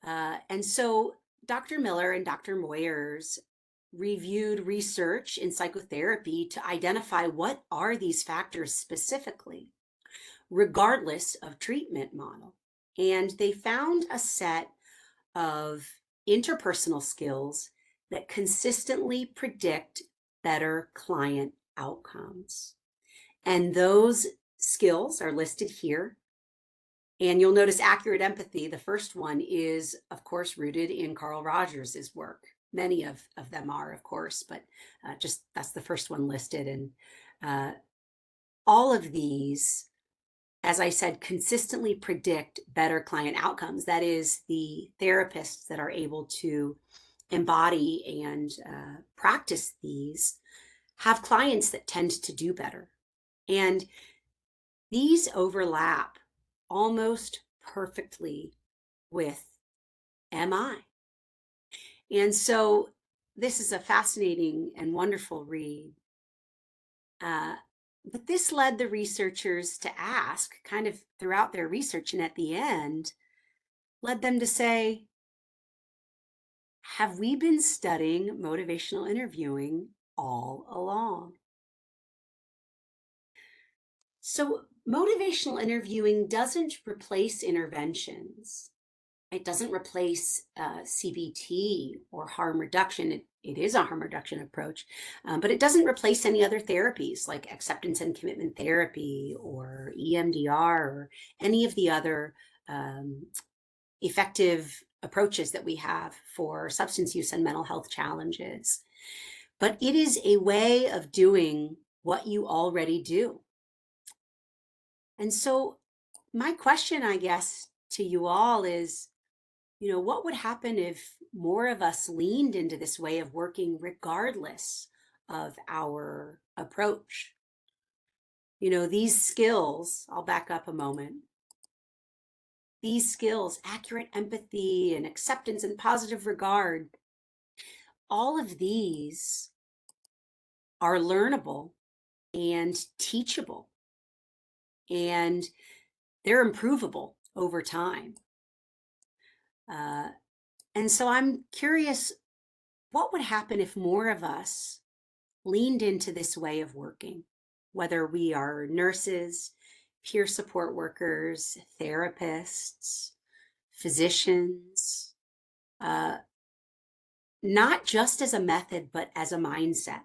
And so Dr. Miller and Dr. Moyers reviewed research in psychotherapy to identify what are these factors specifically, regardless of treatment model. And they found a set of interpersonal skills that consistently predict better client outcomes. And those skills are listed here. And you'll notice accurate empathy. The first one is, of course, rooted in Carl Rogers's work. Many of them are, of course, but just that's the first one listed. And all of these, as I said, consistently predict better client outcomes. That is, the therapists that are able to embody and practice these have clients that tend to do better. And these overlap almost perfectly with MI. And so this is a fascinating and wonderful read. But this led the researchers to ask, kind of throughout their research, and at the end, led them to say, have we been studying motivational interviewing all along? So motivational interviewing doesn't replace interventions. It doesn't replace CBT or harm reduction. It is a harm reduction approach, but it doesn't replace any other therapies like acceptance and commitment therapy or EMDR or any of the other effective approaches that we have for substance use and mental health challenges. But it is a way of doing what you already do. And so my question, I guess, to you all is, what would happen if more of us leaned into this way of working regardless of our approach? These skills, I'll back up a moment. These skills, accurate empathy and acceptance and positive regard, all of these are learnable and teachable, and they're improvable over time. And so I'm curious, what would happen if more of us leaned into this way of working, whether we are nurses, peer support workers, therapists, physicians, not just as a method, but as a mindset.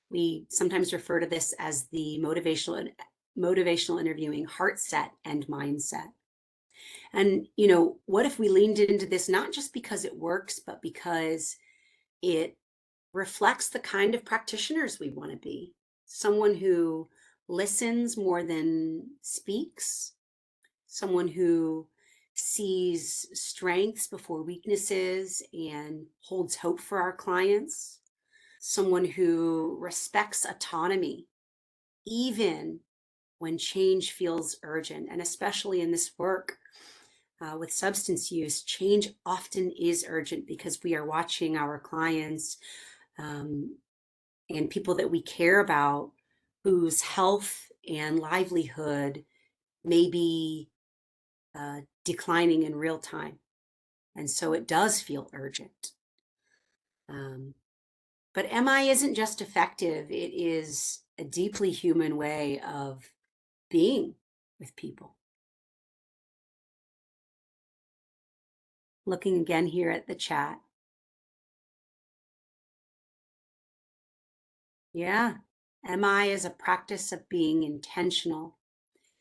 We sometimes refer to this as the motivational interviewing heart set and mindset. And, what if we leaned into this not just because it works, but because it reflects the kind of practitioners we want to be? Someone who listens more than speaks, someone who sees strengths before weaknesses and holds hope for our clients, someone who respects autonomy, even when change feels urgent. And especially in this work with substance use, change often is urgent because we are watching our clients and people that we care about whose health and livelihood may be declining in real time. And so it does feel urgent. But MI isn't just effective, it is a deeply human way of being with people. Looking again here at the chat. Yeah, MI is a practice of being intentional.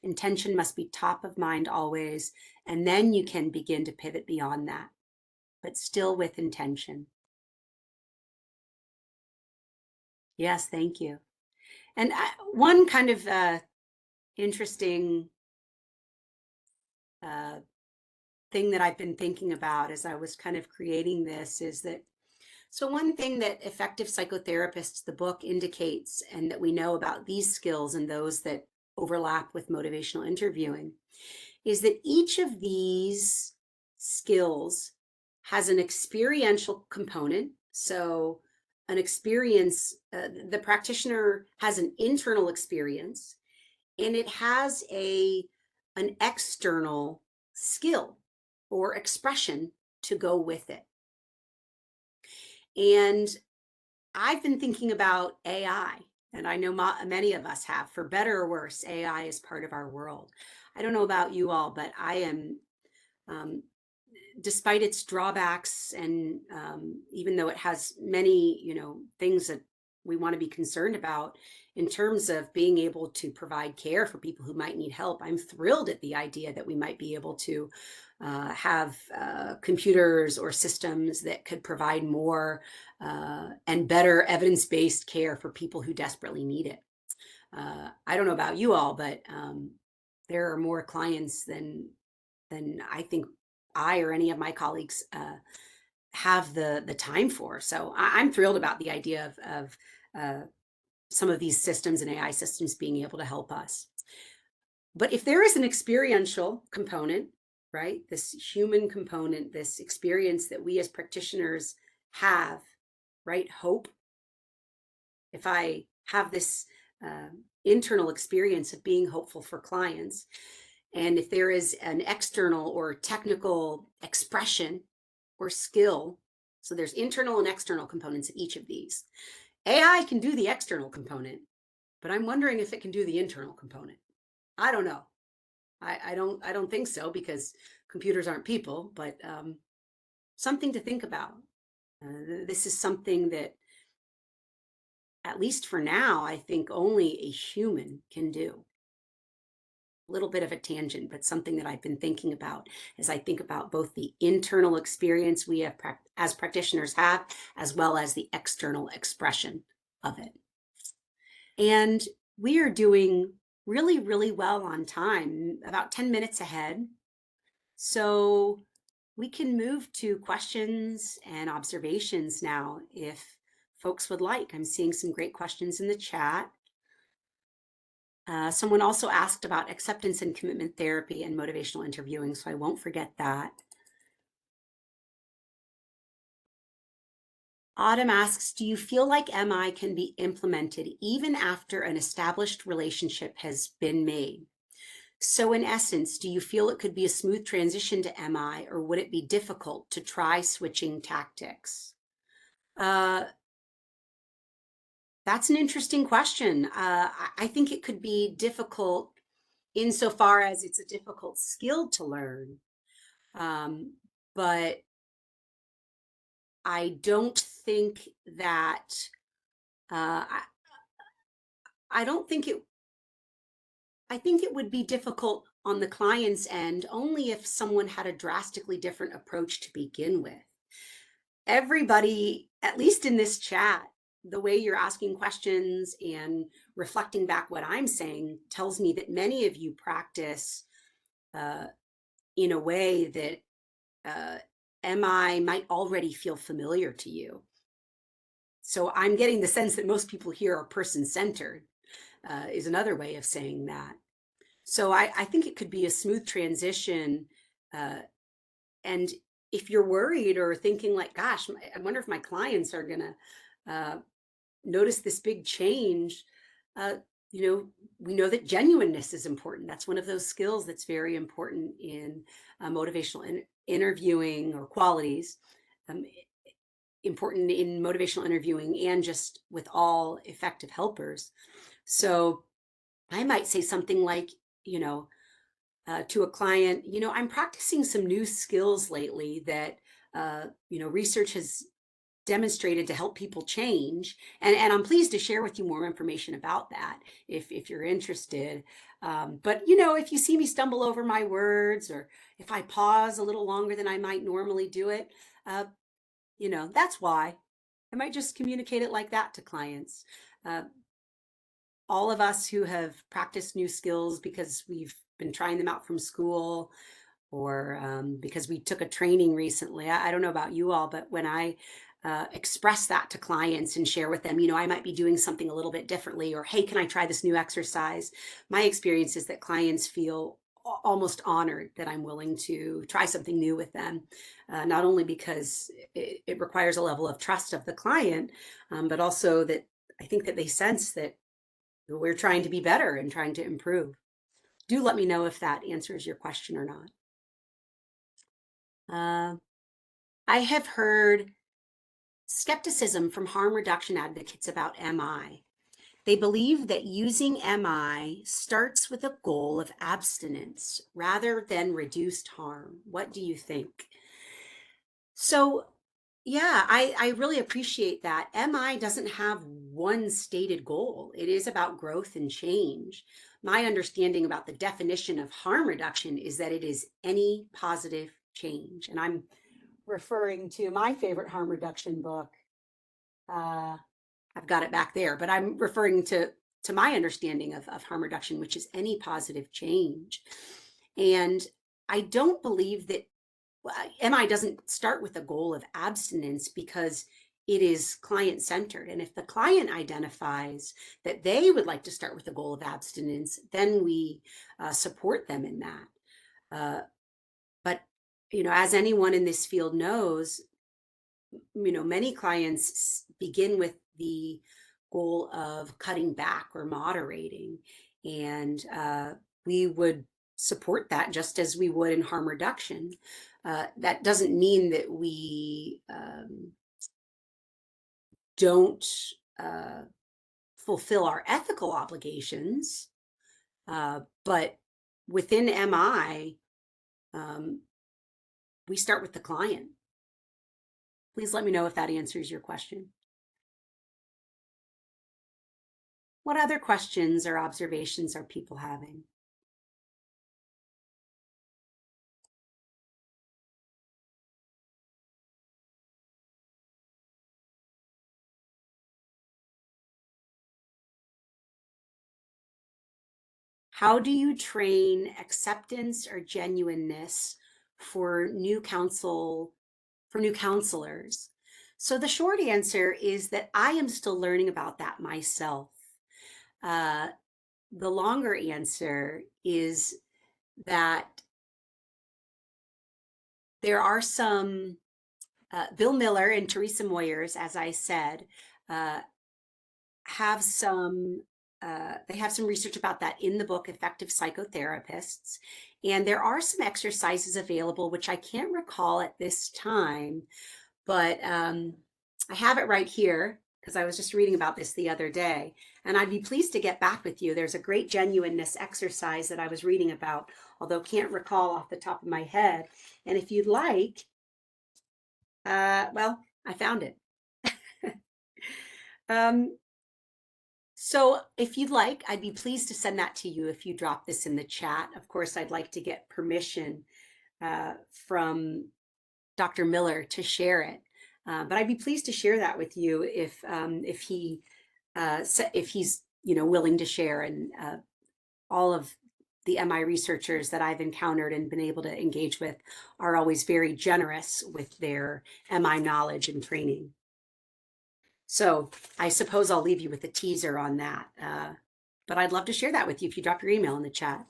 Intention must be top of mind always, and then you can begin to pivot beyond that, but still with intention. Yes, thank you. And one kind of interesting thing that I've been thinking about as I was kind of creating this is that, so one thing that effective psychotherapists, the book indicates, and that we know about these skills and those that overlap with motivational interviewing, is that each of these skills has an experiential component. So an experience, the practitioner has an internal experience, and it has an external skill or expression to go with it. And I've been thinking about AI, and I know many of us have. For better or worse, AI is part of our world. I don't know about you all, but I am, despite its drawbacks, and even though it has many, things that we want to be concerned about in terms of being able to provide care for people who might need help, I'm thrilled at the idea that we might be able to have computers or systems that could provide more and better evidence-based care for people who desperately need it. I don't know about you all, but there are more clients than I think I or any of my colleagues have the time for. So I'm thrilled about the idea of some of these systems and AI systems being able to help us. But if there is an experiential component, right, this human component, this experience that we as practitioners have, right, hope. If I have this internal experience of being hopeful for clients, and if there is an external or technical expression or skill, so there's internal and external components of each of these. AI can do the external component, but I'm wondering if it can do the internal component. I don't know. I don't think so, because computers aren't people, but something to think about. This is something that, at least for now, I think only a human can do. A little bit of a tangent, but something that I've been thinking about as I think about both the internal experience we have as practitioners have, as well as the external expression of it. And we are doing really, really well on time, about 10 minutes ahead. So we can move to questions and observations now if folks would like. I'm seeing some great questions in the chat. Someone also asked about acceptance and commitment therapy and motivational interviewing, so I won't forget that. Autumn asks, do you feel like MI can be implemented even after an established relationship has been made? So in essence, do you feel it could be a smooth transition to MI, or would it be difficult to try switching tactics? That's an interesting question. I think it could be difficult insofar as it's a difficult skill to learn. But I don't think that, I don't think it, I think it would be difficult on the client's end only if someone had a drastically different approach to begin with. Everybody, at least in this chat, the way you're asking questions and reflecting back what I'm saying tells me that many of you practice in a way that MI might already feel familiar to you. So I'm getting the sense that most people here are person-centered, is another way of saying that. So I think it could be a smooth transition. And if you're worried or thinking like, gosh, I wonder if my clients are going to notice this big change, you know, we know that genuineness is important. That's one of those skills that's very important in motivational interviewing, or qualities, important in motivational interviewing and just with all effective helpers. So I might say something like, to a client, I'm practicing some new skills lately that, research has demonstrated to help people change. And I'm pleased to share with you more information about that if you're interested. But, if you see me stumble over my words, or if I pause a little longer than I might normally do it, that's why. I might just communicate it like that to clients. Uh, all of us who have practiced new skills because we've been trying them out from school, or because we took a training recently. I don't know about you all, but when I express that to clients and share with them, I might be doing something a little bit differently, or hey, can I try this new exercise? My experience is that clients feel almost honored that I'm willing to try something new with them, not only because it requires a level of trust of the client, but also that I think that they sense that we're trying to be better and trying to improve. Do let me know if that answers your question or not. I have heard skepticism from harm reduction advocates about MI. They believe that using MI starts with a goal of abstinence rather than reduced harm. What do you think? So, yeah, I really appreciate that. MI doesn't have one stated goal. It is about growth and change. My understanding about the definition of harm reduction is that it is any positive change. And I'm referring to my favorite harm reduction book. I've got it back there, but I'm referring to my understanding of harm reduction, which is any positive change. And I don't believe that MI doesn't start with a goal of abstinence because it is client centered. And if the client identifies that they would like to start with a goal of abstinence, then we support them in that. But, as anyone in this field knows, many clients begin with the goal of cutting back or moderating. And we would support that just as we would in harm reduction. That doesn't mean that we don't fulfill our ethical obligations, but within MI, we start with the client. Please let me know if that answers your question. What other questions or observations are people having? How do you train acceptance or genuineness for new counselors? So the short answer is that I am still learning about that myself. Uh, the longer answer is that there are some, Bill Miller and Teresa Moyers, as I said, uh, have some, they have some research about that in the book, Effective Psychotherapists. And there are some exercises available, which I can't recall at this time, but I have it right here because I was just reading about this the other day, and I'd be pleased to get back with you. There's a great genuineness exercise that I was reading about, although can't recall off the top of my head. And if you'd like, well, I found it. um, so if you'd like, I'd be pleased to send that to you if you drop this in the chat. Of course, I'd like to get permission from Dr. Miller to share it. But I'd be pleased to share that with you if he's willing to share. And all of the MI researchers that I've encountered and been able to engage with are always very generous with their MI knowledge and training. So I suppose I'll leave you with a teaser on that. But I'd love to share that with you if you drop your email in the chat.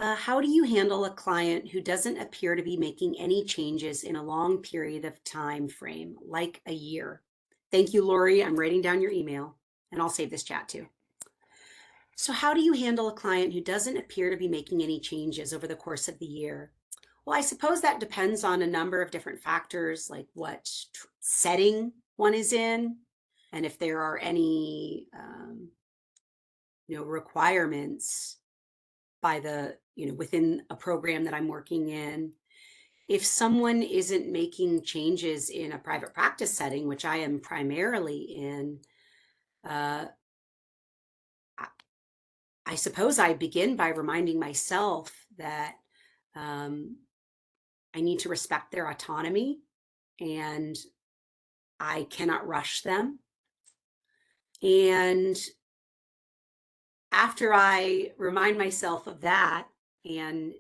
How do you handle a client who doesn't appear to be making any changes in a long period of time frame, like a year? Thank you, Lori. I'm writing down your email, and I'll save this chat too. So how do you handle a client who doesn't appear to be making any changes over the course of the year? Well, I suppose that depends on a number of different factors, like what setting one is in, and if there are any requirements by the within a program that I'm working in. If someone isn't making changes in a private practice setting, which I am primarily in, I suppose I begin by reminding myself that I need to respect their autonomy and I cannot rush them. And after I remind myself of that and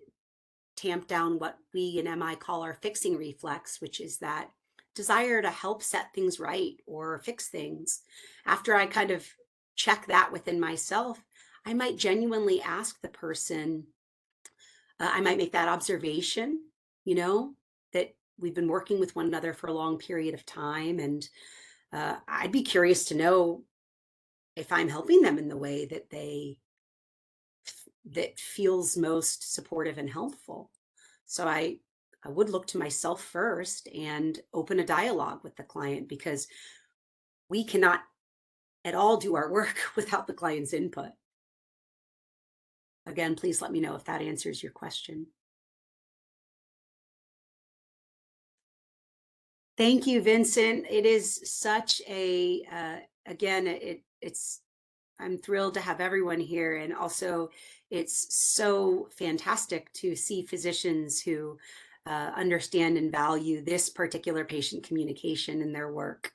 tamp down what we in MI call our fixing reflex, which is that desire to help set things right or fix things. After I kind of check that within myself, I might genuinely ask the person, I might make that observation, that we've been working with one another for a long period of time. And I'd be curious to know if I'm helping them in the way that feels most supportive and helpful. So I would look to myself first and open a dialogue with the client, because we cannot at all do our work without the client's input. Again, please let me know if that answers your question. Thank you, Vincent. It is such a, again, I'm thrilled to have everyone here. And also it's so fantastic to see physicians who understand and value this particular patient communication in their work.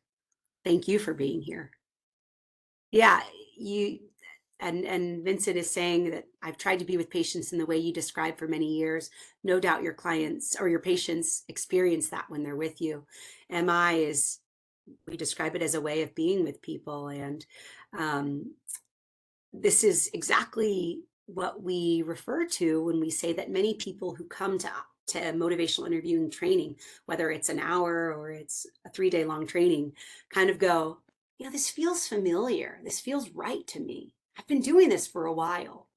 Thank you for being here. Yeah, and Vincent is saying that I've tried to be with patients in the way you described for many years. No doubt your clients or your patients experience that when they're with you. MI is, we describe it as a way of being with people. And this is exactly what we refer to when we say that many people who come to motivational interviewing training, whether it's an hour or it's a 3-day long training, kind of go, this feels familiar. This feels right to me. I've been doing this for a while.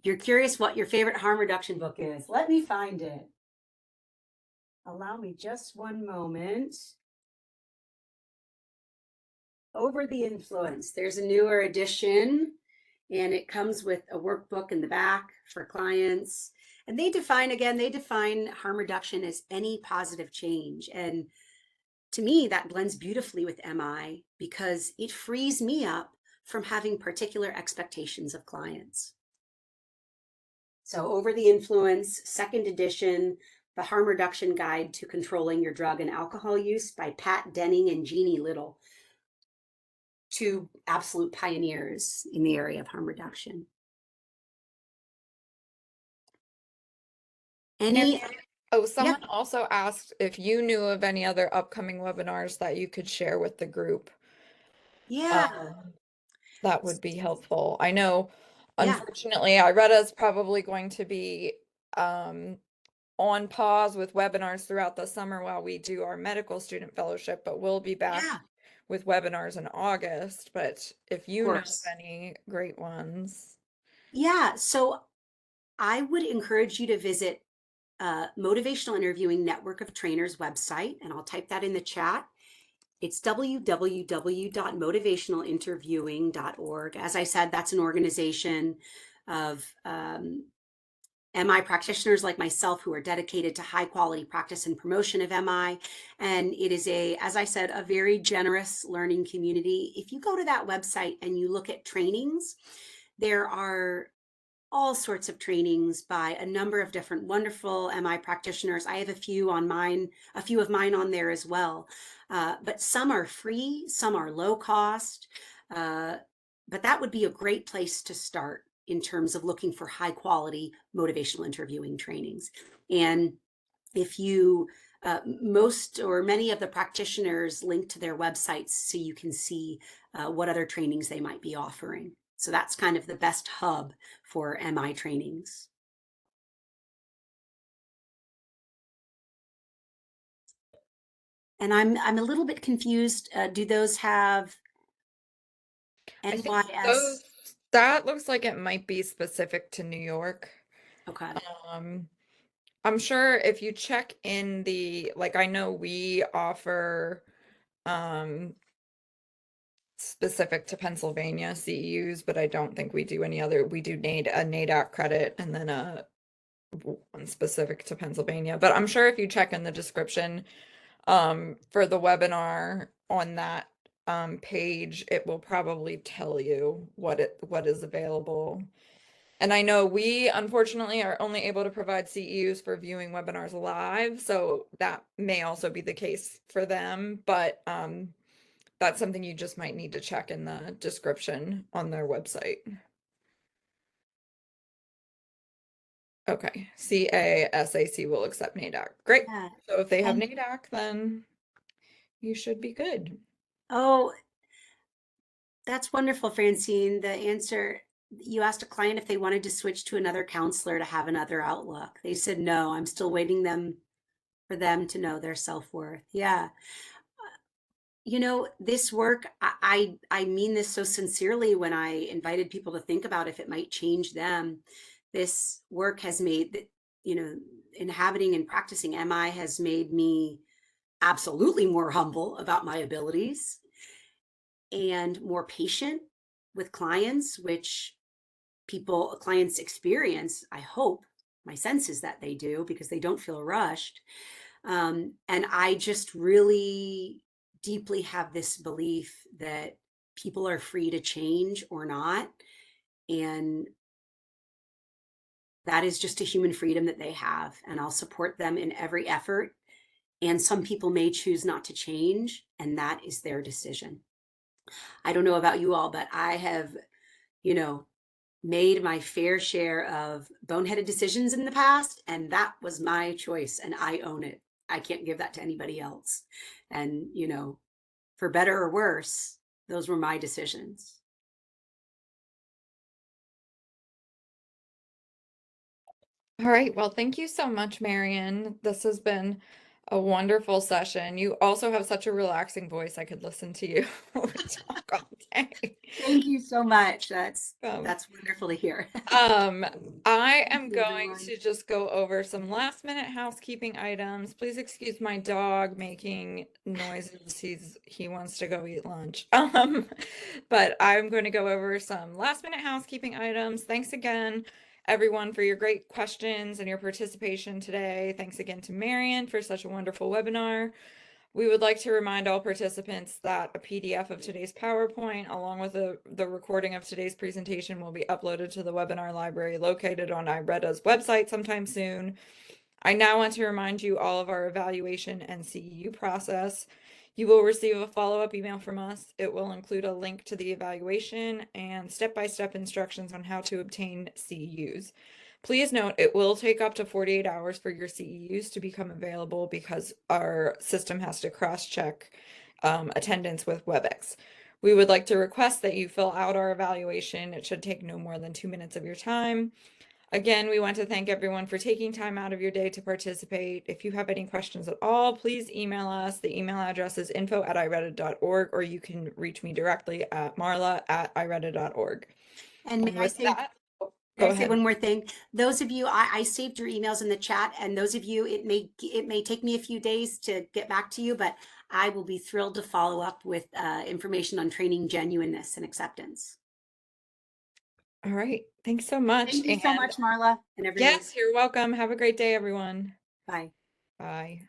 You're curious what your favorite harm reduction book is. Let me find it. Allow me just one moment. Over the Influence. There's a newer edition, and it comes with a workbook in the back for clients. And they define harm reduction as any positive change. And to me, that blends beautifully with MI because it frees me up from having particular expectations of clients. So Over the Influence, second edition, The Harm Reduction Guide to Controlling Your Drug and Alcohol Use by Pat Denning and Jeannie Little, two absolute pioneers in the area of harm reduction. Any, Oh, yeah, someone also asked if you knew of any other upcoming webinars that you could share with the group. yeah, Um, that would be helpful. I know, yeah, unfortunately, IREDA's probably going to be um, on pause with webinars throughout the summer while we do our medical student fellowship, but we'll be back yeah, with webinars in August. But if of you know of course. any great ones. Yeah, so I would encourage you to visit Motivational Interviewing Network of Trainers website, and I'll type that in the chat. It's www.motivationalinterviewing.org. As I said, that's an organization of MI practitioners like myself who are dedicated to high quality practice and promotion of MI. And it is as I said, a very generous learning community. If you go to that website and you look at trainings, there are all sorts of trainings by a number of different wonderful MI practitioners. I have a few of mine on there as well. But some are free, some are low cost. Uh, but that would be a great place to start in terms of looking for high quality motivational interviewing trainings. And if you most or many of the practitioners link to their websites so you can see what other trainings they might be offering. So that's kind of the best hub for MI trainings. And I'm a little bit confused. Do those have I think NYS? those, that looks like it might be specific to New York. Okay. Um, I'm sure if you check in the, like, I know we offer um specific to Pennsylvania CEUs, but I don't think we do any other. We do need a NADAC credit and then a one specific to Pennsylvania. But I'm sure if you check in the description for the webinar on that page, it will probably tell you what is available. And I know we unfortunately are only able to provide CEUs for viewing webinars live, so that may also be the case for them, but that's something you just might need to check in the description on their website. Okay, CASAC will accept NADAC. Great. Yeah. So if they have And NADAC, then you should be good. oh, that's wonderful, Francine. The answer, you asked a client if they wanted to switch to another counselor to have another outlook. They said no. I'm still waiting for them to know their self-worth. Yeah. You know, this work, I mean this so sincerely when I invited people to think about if it might change them. This work has made, you know, inhabiting and practicing MI has made me absolutely more humble about my abilities and more patient with clients, which clients experience. I hope, my sense is that they do because they don't feel rushed. And I just really deeply have this belief that people are free to change or not. And that is just a human freedom that they have. And I'll support them in every effort. And some people may choose not to change, and that is their decision. I don't know about you all, but I have, you know, made my fair share of boneheaded decisions in the past, and that was my choice, and I own it. I can't give that to anybody else. And, you know, for better or worse, those were my decisions. All right. Well, thank you so much, Marian. This has been a wonderful session. You also have such a relaxing voice. I could listen to you talk all day. Thank you so much. Um, That's wonderful to hear. Um, I Thank am you, going everyone. to just go over some last minute housekeeping items. Please excuse my dog making noises. He wants to go eat lunch. But I'm going to go over some last minute housekeeping items. Thanks again, everyone, for your great questions and your participation today. Thanks again to Marian for such a wonderful webinar. We would like to remind all participants that a PDF of today's PowerPoint, along with the recording of today's presentation, will be uploaded to the webinar library located on IREDA's website sometime soon. I now want to remind you all of our evaluation and CEU process. You will receive a follow-up email from us. It will include a link to the evaluation and step-by-step instructions on how to obtain CEUs. Please note it will take up to 48 hours for your CEUs to become available because our system has to cross-check attendance with WebEx. We would like to request that you fill out our evaluation. It should take no more than 2 minutes of your time. Again, we want to thank everyone for taking time out of your day to participate. If you have any questions at all, please email us. The email address is info@ireddit.org, or you can reach me directly at marla@ireddit.org. And And with that, may go I say ahead. one more thing? Those of you, I saved your emails in the chat, and those of you, it may take me a few days to get back to you, but I will be thrilled to follow up with information on training genuineness and acceptance. All right. Thanks so much. Thank you And so much, Marla, and everyone. yes, you're welcome. Have a great day, everyone. Bye. Bye.